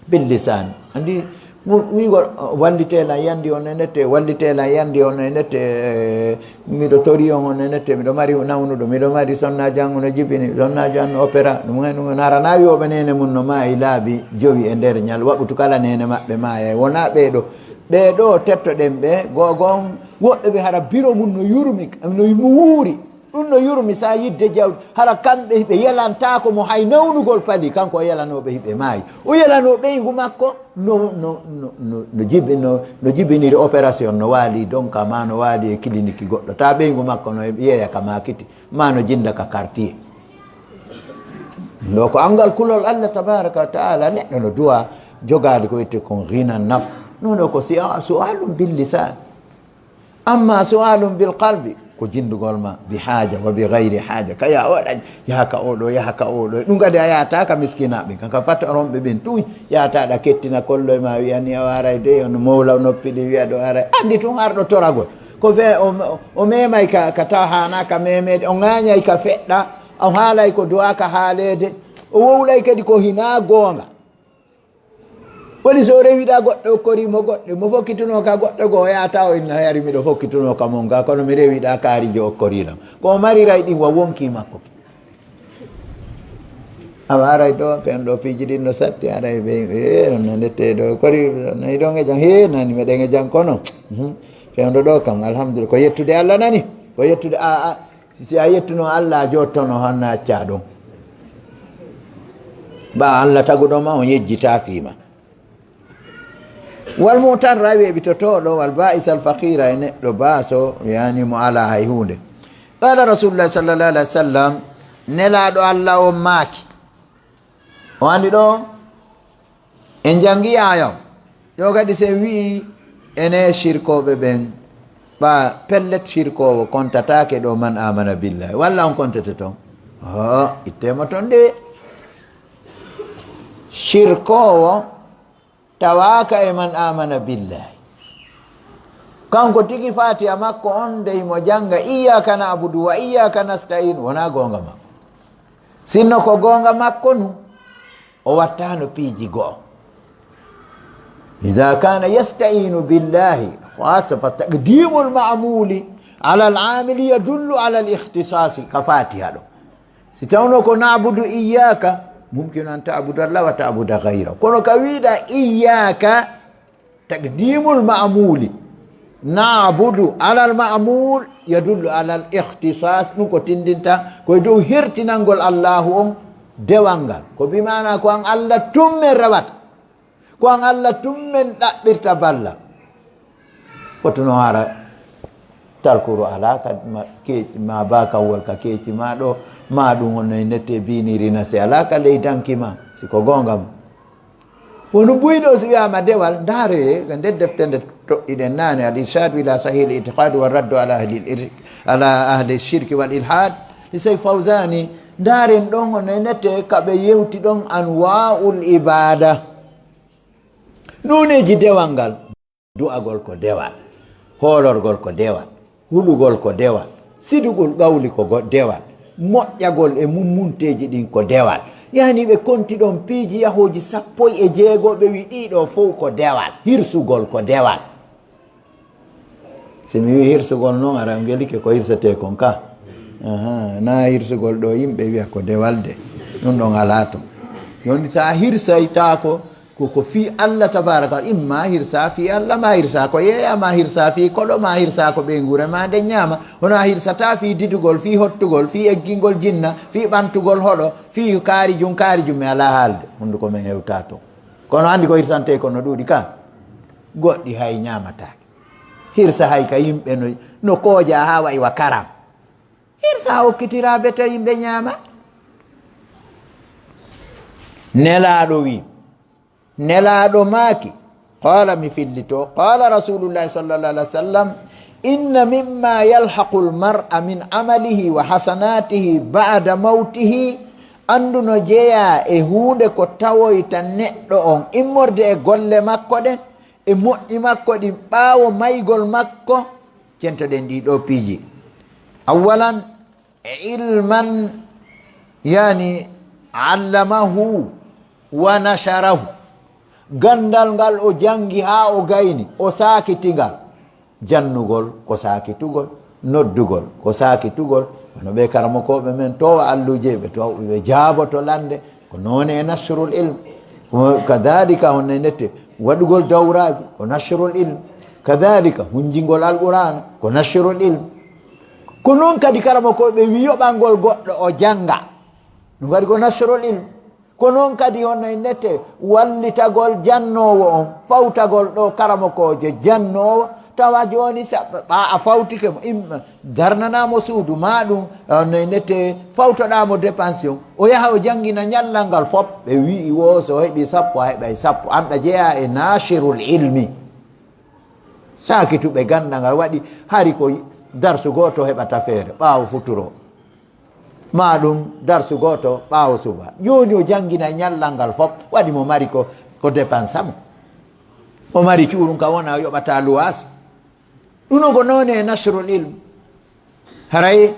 bil lisan andi wigo wallitela yandi on e nette wallitela yandi on e nette miɗo tori on e nette miɗo mari nawnuɗo miɗo mari sonnaji an ono jibini sonnaji an opéra ɗum nara nawi oɓe nene mum no maayi laabi jowi e nder ñal waɓutu kala nene maɓɓe maaya wona ɓeɗo tettoɗen ɓe gogon woɓɓe ɓe hara biro mum no yurmi no wuuri ɗum no yurmi sa yidde jawdi hara kamɓe hiɓe yelantako mo hay nawnugol paali kanko o yelanoɓe hiɓe maayi o yelano ɓeygu makko no jibiniri opération no waali donc ma no waali e clinique goɗɗo ta ɓeygu makko no yeeya ka makiti ma no jinda ka quartier ɗo ko angal kulol allah tabaraka wa taala neɗɗo no duwa jogade ko wiyete kon ghina nafs ɗum ɗo ko su'alum bil lisan amma su'alum bil qalbi ko jindugol ma bi haaja wa bi gayri haaja kaya oɗa yahaka oɗo ɗum kadi a yahata miskinaɓe kanka pat romɓe ɓen tuy yahataɗa kettina kollo e ma wiyani o aray de on mawla noppi ɗi wiya ɗo aray andi tun arɗo toragol ko fe o memay ka taw hanaka memede o ŋañay ka feɗɗa o haalay ko duwaka haalede o wowlay kadi ko hina goonga woni so rewiɗa goɗɗo korimo goɗɗo mo fokkituno ka goɗɗo go o yahata o inna yari miɗo fokkituno ka mon ga kono mi rewiɗa kaarijo o korinam ko mariray ɗin wa wonki makko awa aray ɗo fen ɗo piiji ɗin no satti aray ɓe no ndette ɗo kori nayi ɗon e jam he nani meɗen e jam kono fewdo ɗo kam alhamdulillah ko yettude allah nani ko yettude si a yettuno allah jottono hanno acca ɗum ba allah taguɗoma on yejjita fiima wal mutan rawi bitotoɗo wal ba'is al faqira e neɗɗo baaso yani mo ala hay hunde qala rasulullah sallallahu alaihi wasallam nelaɗo allah on maaki o andi ɗo en jangi ayam yo kadi se wi ene shirkoɓe ɓen ɓa pellet shirkowo kontatake ɗo man amana billahi walla on kontate toon ittema toon de shirkowo tawaka e man amana billahi kanko tigi fatiha makko on dey mo janga iyyaka na'budu wa iyyaka nasta'in wona gonga makko sinno ko gonga makko nu o wattano piiji go'o idha kana yasta'inu billahi khasa fastaqdimu al-ma'muli ala al-amili yadullu ala al-ikhtisasi ka fatiha ɗo si tawno ko na'budu iyyaka mumkin an ta'budu Allah wa ta'budu ghayra kono ka wiida iyyaka taqdimul ma'muli na'budu ala al ma'mul yadullu ala al ikhtisas ɗum ko tindinta koye dow hertinangol allahu on dewangal ko bimana ko an allah tummen rewata ko an allah tummen ɗaɓɓirta balla kotono hara tarkuru alaka keeci ma bakawol ka keeci ma ɗo ma ɗum on e nette binirina si ala ka ley dankima siko gongam wono buyɗo so wiyama dewal ndaare nder defte nde toɗɗiɗen nane al irshad ila sahih l itiqad wa raddu ala ahli shirki wal ilhad lisey fawsani ndaren ɗon ono e nette kaɓe yewti ɗon anwa'ul ibada nuneji dewal ngal du'agol ko dewal hoolorgol ko dewal hulugol ko dewal sidugol qawli ko dewal moƴƴagol e mummunteji ɗin ko dewal. Yani ɓe konti ɗon piiji yahoji 16 ɓe wi ɗiɗo fof ko dewal, hirsugol ko dewal. si mi wi hirsugol noon ara gelike ko hirsete kon ka na hirsugol ɗo yimɓe wiya ko dewalde ɗum ɗon ala to. joni sa hirsaytako koko fi Allah tabaraka, imma hirsa fi Allah, ma hirsa ko yeeya, ma hirsa fi koɗo, ma hirsa ko ɓeygure ma nde ñaama. hono a hirsata fi didugol, fi hottugol, fi eggingol jinna, fi ɓantugol hoɗo, fi kaarijum mi ala haalde hunduko men hewta to. kono andi ko hirsante kono ɗuuɗi ka goɗɗi hay ñamatake. hirsa hay ka yimɓe no kooja ha wayi wa karam, hirsa hokkitira bete yimɓe ñaama. nelaɗo wi, nelaɗo maaki qala mi fillito, qala rasulullahi sallallahu alaihi wasallam inna mimma yalhaqu lmar'a min amalihi wa hasanatihi ba'da mautihi, anduno jeeya e hunde ko tawoyta neɗɗo on immorde e golle makko ɗen e moƴƴi makko ɗin ɓaawo maygol makko. centoɗen ɗiɗo piiji. awalan ilman yani allamahu wa nasharahu, gandal ngal o jangi ha o gayni o sakitigal. jannugol ko sakitugol, noddugol ko sakitugol. hono ɓe karamokoɓe men to alluje ɓe jaaboto lande ko noon e nashrul ilm. kadalika honno nette waɗugol dawraji ko nashrul ilm, kadalika hunjingol alqur'ana ko nashrul ilm. ko noon kadi karamokoɓe wiyoɓangol goɗɗo o janga ɗum kadi ko nashrul ilm. ko noon kadi honno nette wallitagol jannowo on, fawtagol ɗo karamokojo jannowo tawa joni ɓa a fawtike mo darnanamo suudu ma ɗum honno nette fawtoɗamo dépension o yaha o jangguina ñallal ngal fop ɓe wii wo so heeɓi 10 a heɓay 10. an ɗa jeeya e nashirul ilmi, sakituɓe gandal ngal waɗi hari ko darsu goto heɓata feere ɓaawo futuro, ma ɗum darsu goto ɓaawo suba. joni o jangguina ñallal ngal fop waɗi mo mari ko dépense amo, o mari cuuɗum ka wona yoɓata luwas. ɗum ko noon e nashrul ilm. haray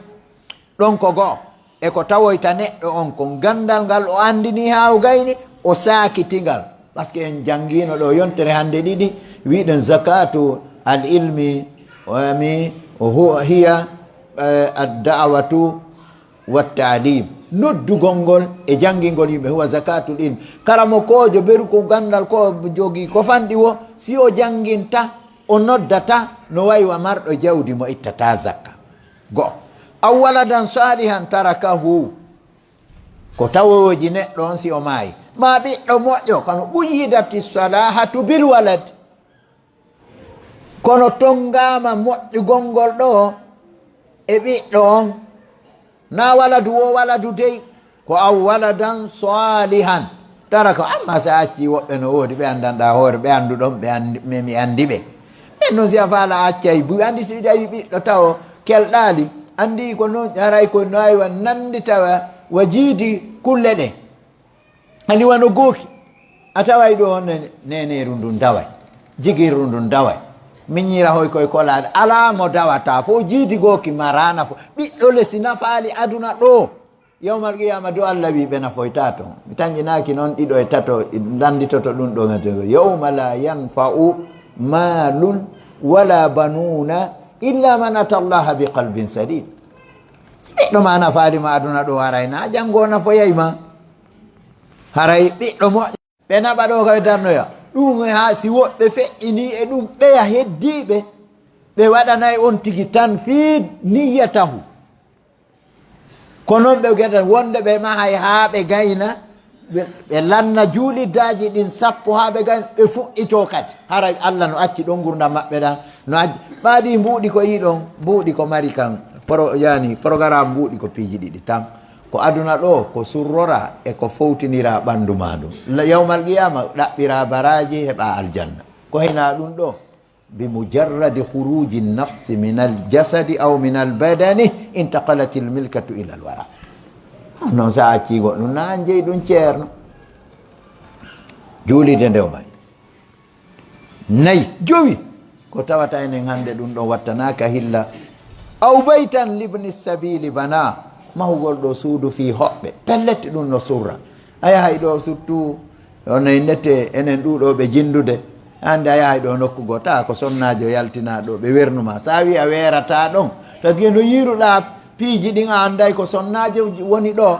ɗon ko goo e ko tawoyta neɗɗo on ko gandal ngal o andini ha o gayni o sakitigal. par ce que en jangguino ɗo yontere hande ɗiɗi wiɗen zakatu al ilmi wami hiya adda'watu wattalim, noddugol ngol e janngingol yimɓe huwa zakatul ilm. karamo kojo beru ko gandal ko jogi ko fanɗi wo, si o janginta o noddata no wayi wa marɗo jawdi mo ittata zakka. go aw waladan salihan tarakahu, ko tawoji neɗɗo on si o maayi, ma ɓiɗɗo moƴƴo kono ɓuyidati salahatu bil walad, kono tongama moƴƴugol ngol ɗo e ɓiɗɗo on, na waladu wo waladu dey, ko aw waladan salihan taraka. amma sa acci woɓɓe no woodi ɓe andanɗa hoore, ɓe anduɗon mi andi ɓe ɓen noon si a faala accay bu andi so tawi ɓiɗɗo taw kelɗali andi ko noon haray ko nawiwa nandi tawa wa jiidi kulle ɗe andi wano gooki a taway ɗo honno neneru ndun daway, jigirru ndun daway, miñira hoy koye kolade ala mo dawata fo jiidi gooki marana fo. ɓiɗɗo lesi nafaali aduna ɗo yawmal qiyama do Allah wi ɓe nafoyta toon. mi tañƴinaki noon ɗiɗo e tato danditoto ɗum ɗo ngati yawma la yanfa'u malun wala banuna illa man ata allaha bi qalbin sadid. si ɓiɗɗo ma nafaalima aduna ɗo harayna janngo nafoyayma. haray ɓiɗɗo moƴƴo ɓe naɓa ɗo kaɓe darnoya ɗum ha si woɓɓe feƴƴini e ɗum ɓeya heddiɓe ɓe waɗanay on tigi tan fi niyatahu. ko noon ɓe geta wonde ɓe mahay ha ɓe gayna ɓe lanna juuliddaji ɗin 10 ha ɓe gayna ɓe fuɗɗito kadi. haray Allah no acci ɗon gurdam maɓɓe ɗan no acci ɓaɗi mbuuɗi ko yiɗon mbuuɗi ko mari kan yani programme mbuuɗi ko piiji ɗiɗi tan. ko aduna ɗo ko surrora e ko fowtinira ɓandu ma ɗum. yawmal qiyama ɗaɓɓira baraji heɓa aljanna. ko hena ɗum ɗo bi mujarradi khuruji nafsi min aljasadi aw min albadani intaqalat almilkatu ila alwara. noon sa acci goɗɗum na jeeyi ɗum ceerno. juulide ndew may nayi jowi ko tawata enen hande ɗum ɗo wattanaka hilla. aw baytan libni sabili bana mahugol ɗo suudu fi hoɓɓe pellette ɗum no surra a yahay ɗo surtout ono nette enen ɗuɗo ɓe jindude hande a yahay ɗo nokkugo ta ko sonnajo yaltina ɗo ɓe wernuma sa wi a werata ɗon parce que no yiruɗa piiji ɗin a anday ko sonnajo woni ɗo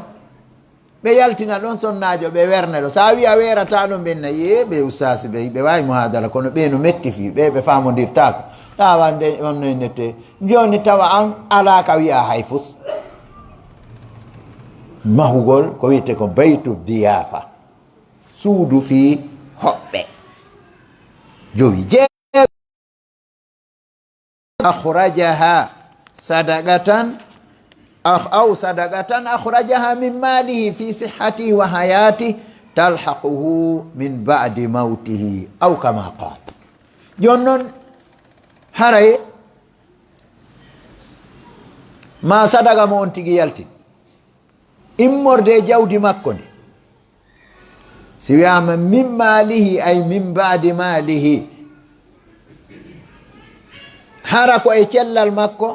ɓe yaltina ɗon sonnajo ɓe werne ɗo sa wi a werata ɗon ɓe nayi ɓe ustasi ɓe wawi mohadara kono ɓe no metti fi ɓe famodirtako tawande onno nette joni tawa an ala ka wiya hay fus mahugol ko wiyete ko baytu diyafa suudu fi hoɓɓe joyi akhrajaha sadaqatan aw sadaqatan akhrajaha min malihi fi sihhatihi wa hayatihi talhaquhu min ba'di mautihi aw kama qala jonnon haray ma sadaga mo on tigi yalti immorde jawdi makko ndi si wiyama min malihi ay min ba'di malihi hara ko e cellal makko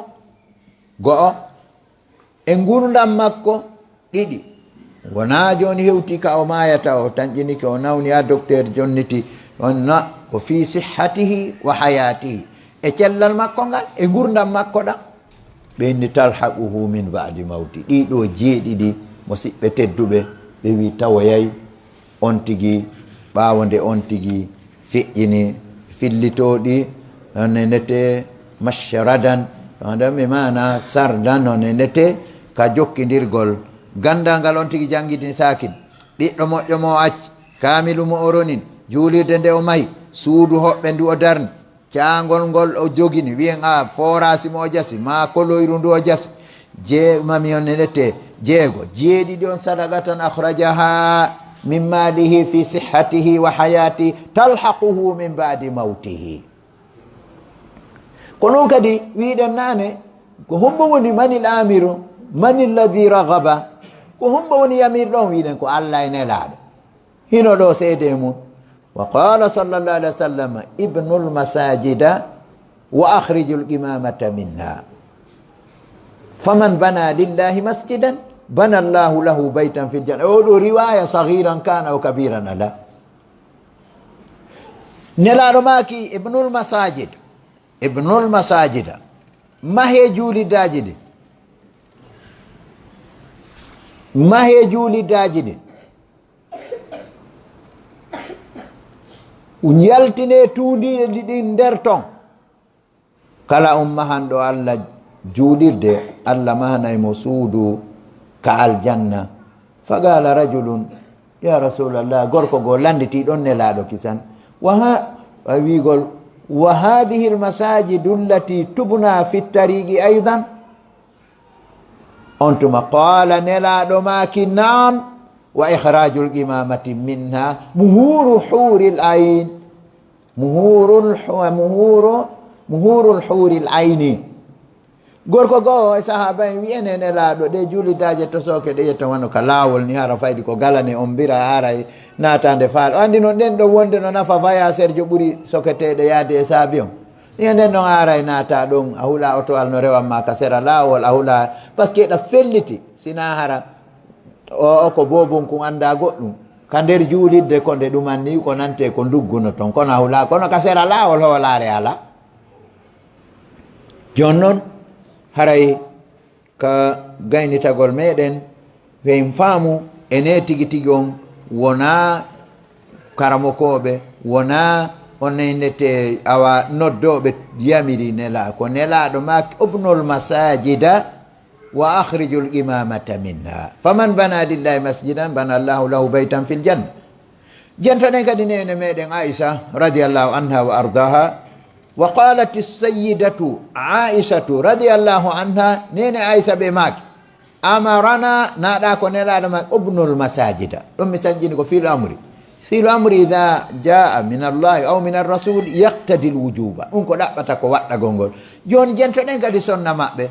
go'o e gurdam makko ɗiɗi wona joni hewti ka o mayata o tañƴinike o nawni ha docteur jonniti onna ko fi sihhatihi wa hayatihi e cellal makko ngal e gurdam makko ɗam ɓenni talhaquhu min ba'di mawti ɗiɗo jeeɗiɗi mo siɓɓe tedduɓe ɓe wi tawoyay on tigi ɓawo nde on tigi feƴƴini fillitoɗi one nete mashradan ɗum e mana sardan one nete ka jokkidirgol gandal ngal on tigi jangguidini sakin ɓiɗɗo moƴƴo mo acci kamilu mo o ronin juulirde nde o mahi suudu hoɓɓe ndu o darni caangol ngol o jogini wiyen a forasi mo o jasi ma koloyru ndu o jasi mami on nete jeego jeeɗiɗi on sadaqatan akhrajaha min malihi fi sihhatihi wa hayatihi talhaquhu min ba'di mautihi ko noon kadi wiɗen nane ko hombo woni manil amiru mani lladi ragaba ko hombo woni yamir ɗon wiɗen ko Allah e nelaɗo hino ɗo seede mum wa qala sallallahu alaihi wa sallam ibnul masajida wa akhrijul imamata minha faman bana lillahi masjidan bana Allahu lahu baytan fil janna o ɗo riwaya saghiran kana o kabiran ala nelaɗo maki ibnul masajida mahe juulidaji ɗi yaltine tuundiɗe ɗiɗi nder ton kala mahanɗo Allah juulirde Allah mahanaymo suudu ka aljanna faqala rajulun ya rasulallah gorko go landiti ɗon nelaɗo kisan wigol wa hadhihi almasajidu allati tubna fi tariqi aidan on tuma qala nelaɗo maki nam wa ikhrajul imamati minha muhuru huril ayn muhurul huril ayni gorko goo e sahaba en wiyene nelaɗo ɗe juulidaje to soke ɗe yetto wano ka lawol ni hara faydi ko galane on bira haray natande faal andi noon ɗen ɗo wonde no nafa voyageur jo ɓuuri soketeɗe yaade e saabi on ɗiga nden ɗon aray naata ɗon a huula otoal no rewanma ka sera lawol a huula par ce que ɗa felliti sina hara o ko bobon kun anda goɗɗum ka nder juulidde ko nde ɗumanni ko nante ko dugguno ton kono a huula kono ka sera lawol howalaare ala jon noon haray ka gaynitagol meɗen wen faamu ene tigi tigi on wona karamokoɓe wona onennete awa noddoɓe yamiri nela ko nelaɗo ma ubnul masajida wa akhrijul imamata minha faman bana lillahi masjidan bana Allahu lahu baytan fil janna jentoɗen kadi nene meɗen Aisha radiallahu anha wa ardaha wa qalat as-sayyidatu Aishatu radiyallahu anha nene Aisha be maki amarana naɗa ko nelaɗo ma ubnul masajida ɗum mi sanjini ko filu amri idha jaa min allahi aw min arrasul yaqtadi lwujuba ɗum ko ɗaɓɓata ko waɗɗagol ngol joni jentoɗen kadi sonna maɓɓe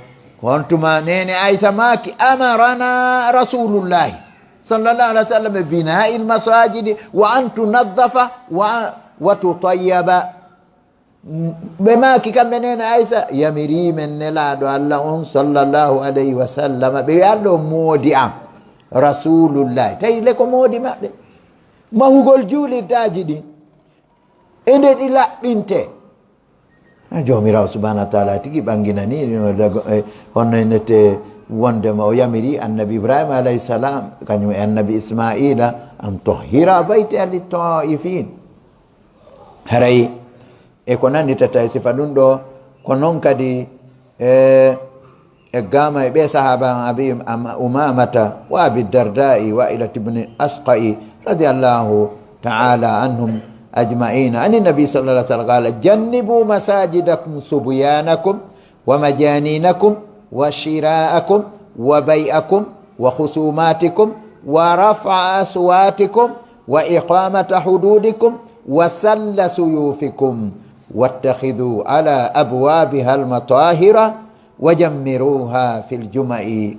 on tuma nene Aisha maki amarana rasulullahi sallallahu alaihi wa sallam binai lmasajidi wa an tunaddafa wa tutayyaba ɓe maki kamɓe nena Aïssa yamiri men nelaɗo Allah on sallllahu alayhi wa sallam ɓe wiyanɗo moodi am rasulullahi tawi le ko moodi maɓɓe mahugol juulirdaji ɗin e nde ɗi laɓɓinte jomirawo subahanahu wa taala tigi ɓanginani honno nete wondema o yamiri annabi ibrahima alayhi salam kañum e annabi ismaila an tahira bayti ali taifin haray e ko nanditata e sifa ɗum ɗo ko noon kadi e gama e ɓe sahaba abi umamata wa abi dardai wa ilat ibne asqai radiallahu taala anhum ajmaina ani nabi sallallah alih sallam qala jannibu masajidakum subyanakum wa majaninakum wa shira'akum wa bay'akum wa khusumatikum wa raf'a aswatikum wa iqamata hududikum wa salla suyufikum wattakhidhu ala abwabiha almatahira wa jammiruha fil juma'i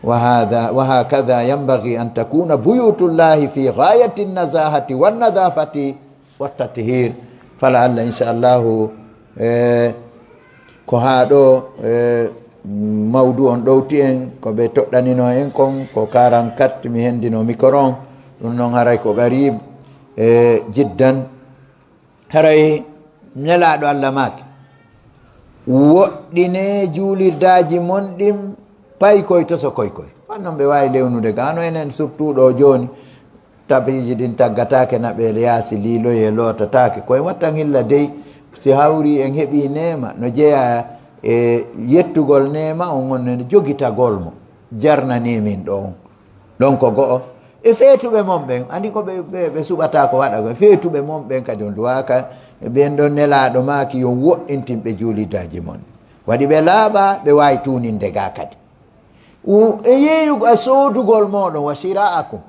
wa hakadha yanbaghi an takuna buyutullahi fi ghayati an-nazahati wan nadafati wat tathhir fala alla inchallahu ko haɗo mawdu on ɗowti en ko ɓe toɗɗanino en kon ko 44 mi hendino micron ɗum noon haray ko garib jiddan haray nelaɗo Allah maake woɗɗine juulirdaji mon ɗin pay koye toso koykoy wannon ɓe wawi lewnude gano enen surtout ɗo joni tabiji ɗin taggatake naɓe yaasi liloye lotatake koye wattan hilla dey si hawri en heeɓi nema no jeeya e yettugol nema on gonne jogitagol mo jarnanimin ɗo on donc go'o e feetuɓe mon ɓen andi ko ɓe suɓata ko waɗa ko feetuɓe mon ɓen kadi on duwaka ɓen ɗon nelaɗo maki yo woɗɗintinɓe juulidaji mon waɗi ɓe laaɓa ɓe wawi tuninde ga kadi e yeeyugo a soodugol moɗon wa shira'akum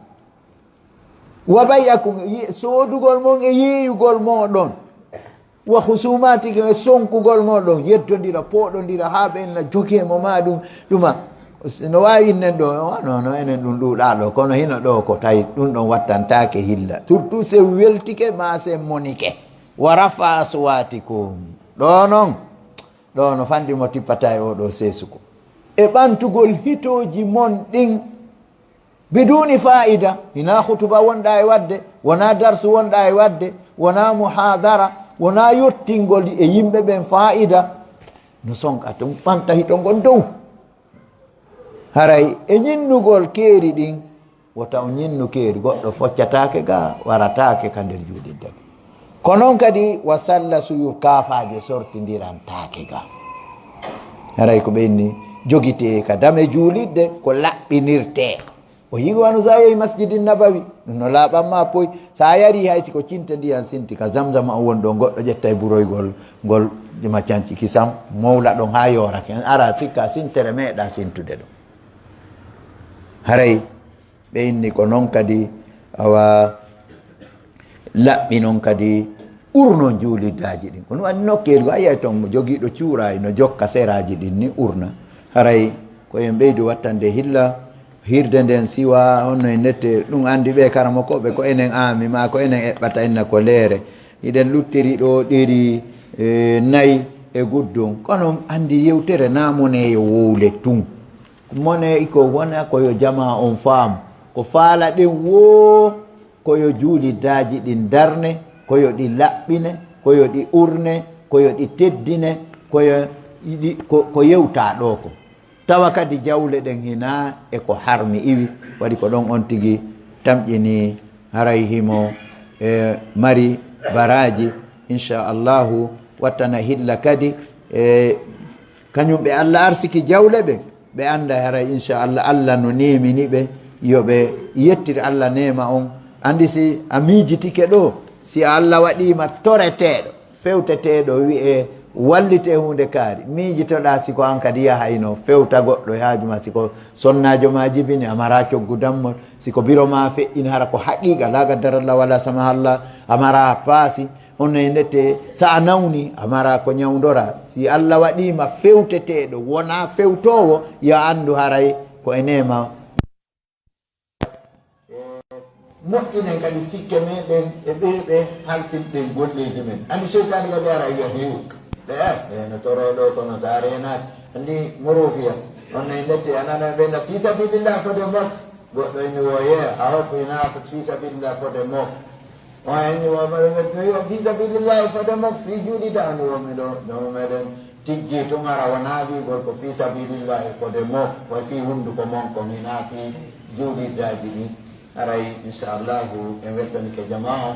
wa bay'akum soodugol mon e yeeyugol moɗon wa husumatike e sonkugol moɗon yettodira poɗodira ha ɓenna joguemo ma ɗuma no wawi innen ɗo nono enen ɗum ɗuɗaɗo kono hino ɗo ko tawi ɗum ɗon wattantake hilla surtout se weltike ma se monike wa rafa aswatikum ɗo noon ɗo no fandimo tippata e oɗo sesuko e ɓantugol hitoji mon ɗin biduni fa'ida hina hutuba wonɗa e wadde wona darsu wonɗa e wadde wona muhadara wona yottingol e yimɓe ɓen fa'ida no sonka ton ɓanta hitongon dow haray e ñinnugol keeri ɗin wota o ñinnu keeri goɗɗo foccatake ga waratake ka nder juuɗiddake ko noon kadi wa salla suyu kaafaje sortidirantake ga haray ko ɓenni jogite ka dame juulidde ko laɓɓinirte o yigo wano sa yehi masjidi nabawi no laaɓanma poy sa yari haysi ko cinta ndiyan sinti ka zamzama o woni ɗo goɗɗo ƴetta e buroygol ngol macanci kisam mawla ɗon ha yorake ara sikka sintere meeɗa sintude ɗo haray ɓe inni ko noon kadi awa laɓɓi noon kadi urno juuliddaji ɗin kono andi nokkeelgo ayiyay ton mo jogiiɗo cuurayi no jokka seraji ɗin ni urna haray koyen ɓeydu wattande hilla hirde nden siwa honno e nette ɗum andi ɓe karama koɓe ko enen ami ma ko enen eɓɓata enna ko leere iɗen luttiri ɗo ɗeri nayi e guddum kono andi yewtere namoneyo wowle tun mone iko wona koyo jama on faamu ko faala ɗen wo koyo juuliddaji ɗin darne koyo ɗi laɓɓine koyo ɗi urne koyo ɗi teddine koyo ko yewta ɗo ko tawa kadi jawle ɗen hina e ko harmi iwi waɗi ko ɗon on tigi tamƴini haray himo e mari baraji inchallahu wattana hilla kadi e kañum ɓe Allah arsiki jawle ɓe ɓe anda haray inchallah Allah no nemini ɓe yoɓe yettiri Allah nema on andi si a miijitike ɗo si Allah waɗima toreteɗo fewteteɗo wi'e wallite hunde kaari miijitoɗa siko an kadi yahayno fewta goɗɗo e haajuma siko sonnajo ma jibini amara coggu dammol siko biro ma feƴƴini hara ko haqiqa la gaddarallah wala samahallah amara paasi honno e ndette sa a nawni amara ko ñawdora si Allah waɗima fewteteɗo wona fewtowo yo andu haray ko e nema moƴƴinen kadi sikke meɗen e ɓeyɓe halfinɗen golleji men andi cheytani kadi ara yiya heewi no toroɗo kono sa renaki andi morofiya on nayi nette anana ɓenna fi sabilillah fode mof goɗɗo eni wo yeeya a hoppina fi sabilillah fode mof o eni woyo fi sabilillah fode mof fi juuɗita andi womiɗo ɗomo meɗen tijji tumara wona wigol ko fi sabilillah fode mof way fi hunduko mon ko mina fi juuɗiddaji ɗi aray inchallahu en weltanike jama o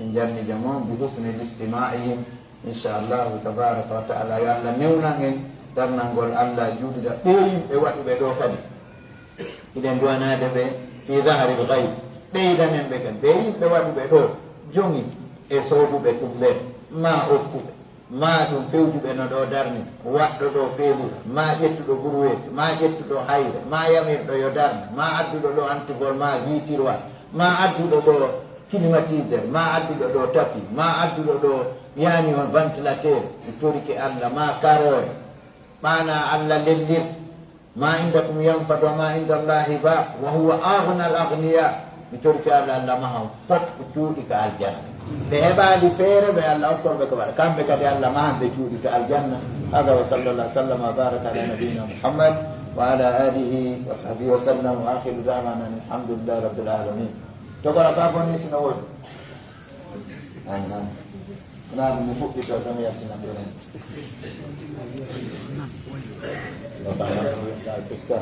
en jarni jama bi husni listima'ihim inchallahu tabaraka wa taala yo allah newnan en darnalngol allah juuɗiɗa ɓeyimɓe waɗuɓe ɗo kadi iɗen duwanade ɓe fi dahari l gayb ɓeydanen ɓe kadi ɓeyimɓe waɗuɓe ɗo jongi e sooduɓe ɗum ɓe ma okkuɓe ma ɗum fewjuɓe no ɗo darni waɗɗo ɗo peeɓuɗo ma ƴettuɗo ɓurweete ma ƴettuɗo hayre ma yamirɗo yo darna ma adduɗo ɗo antigol ma vitirwa ma adduɗo ɗo climatiseur ma adduɗo ɗo tapi ma adduɗo ɗo yani on ventilateur mi torike allah ma karore ɓana allah lellir ma indakum yanfad wa ma inda allahi ba wa huwa agna al agniya mi torike allah allah mahan fof ko cuuɗi ka aljanna ɓe heɓali feere ɓe allah hokkorɓe ko waɗa kamɓe kadi allah mahan ɓe cuuɗi ka aljanna hada wa sallallah sallam wa baraka ala nabiyina muhammad wa ala alihi wa sahbihi wa sallam wa akhiru da'wana alhamdulillahi rabbil alamin togora ka bonni sino woodi an nani mi fuɗɗito ɗon yaltina ɓeren fiska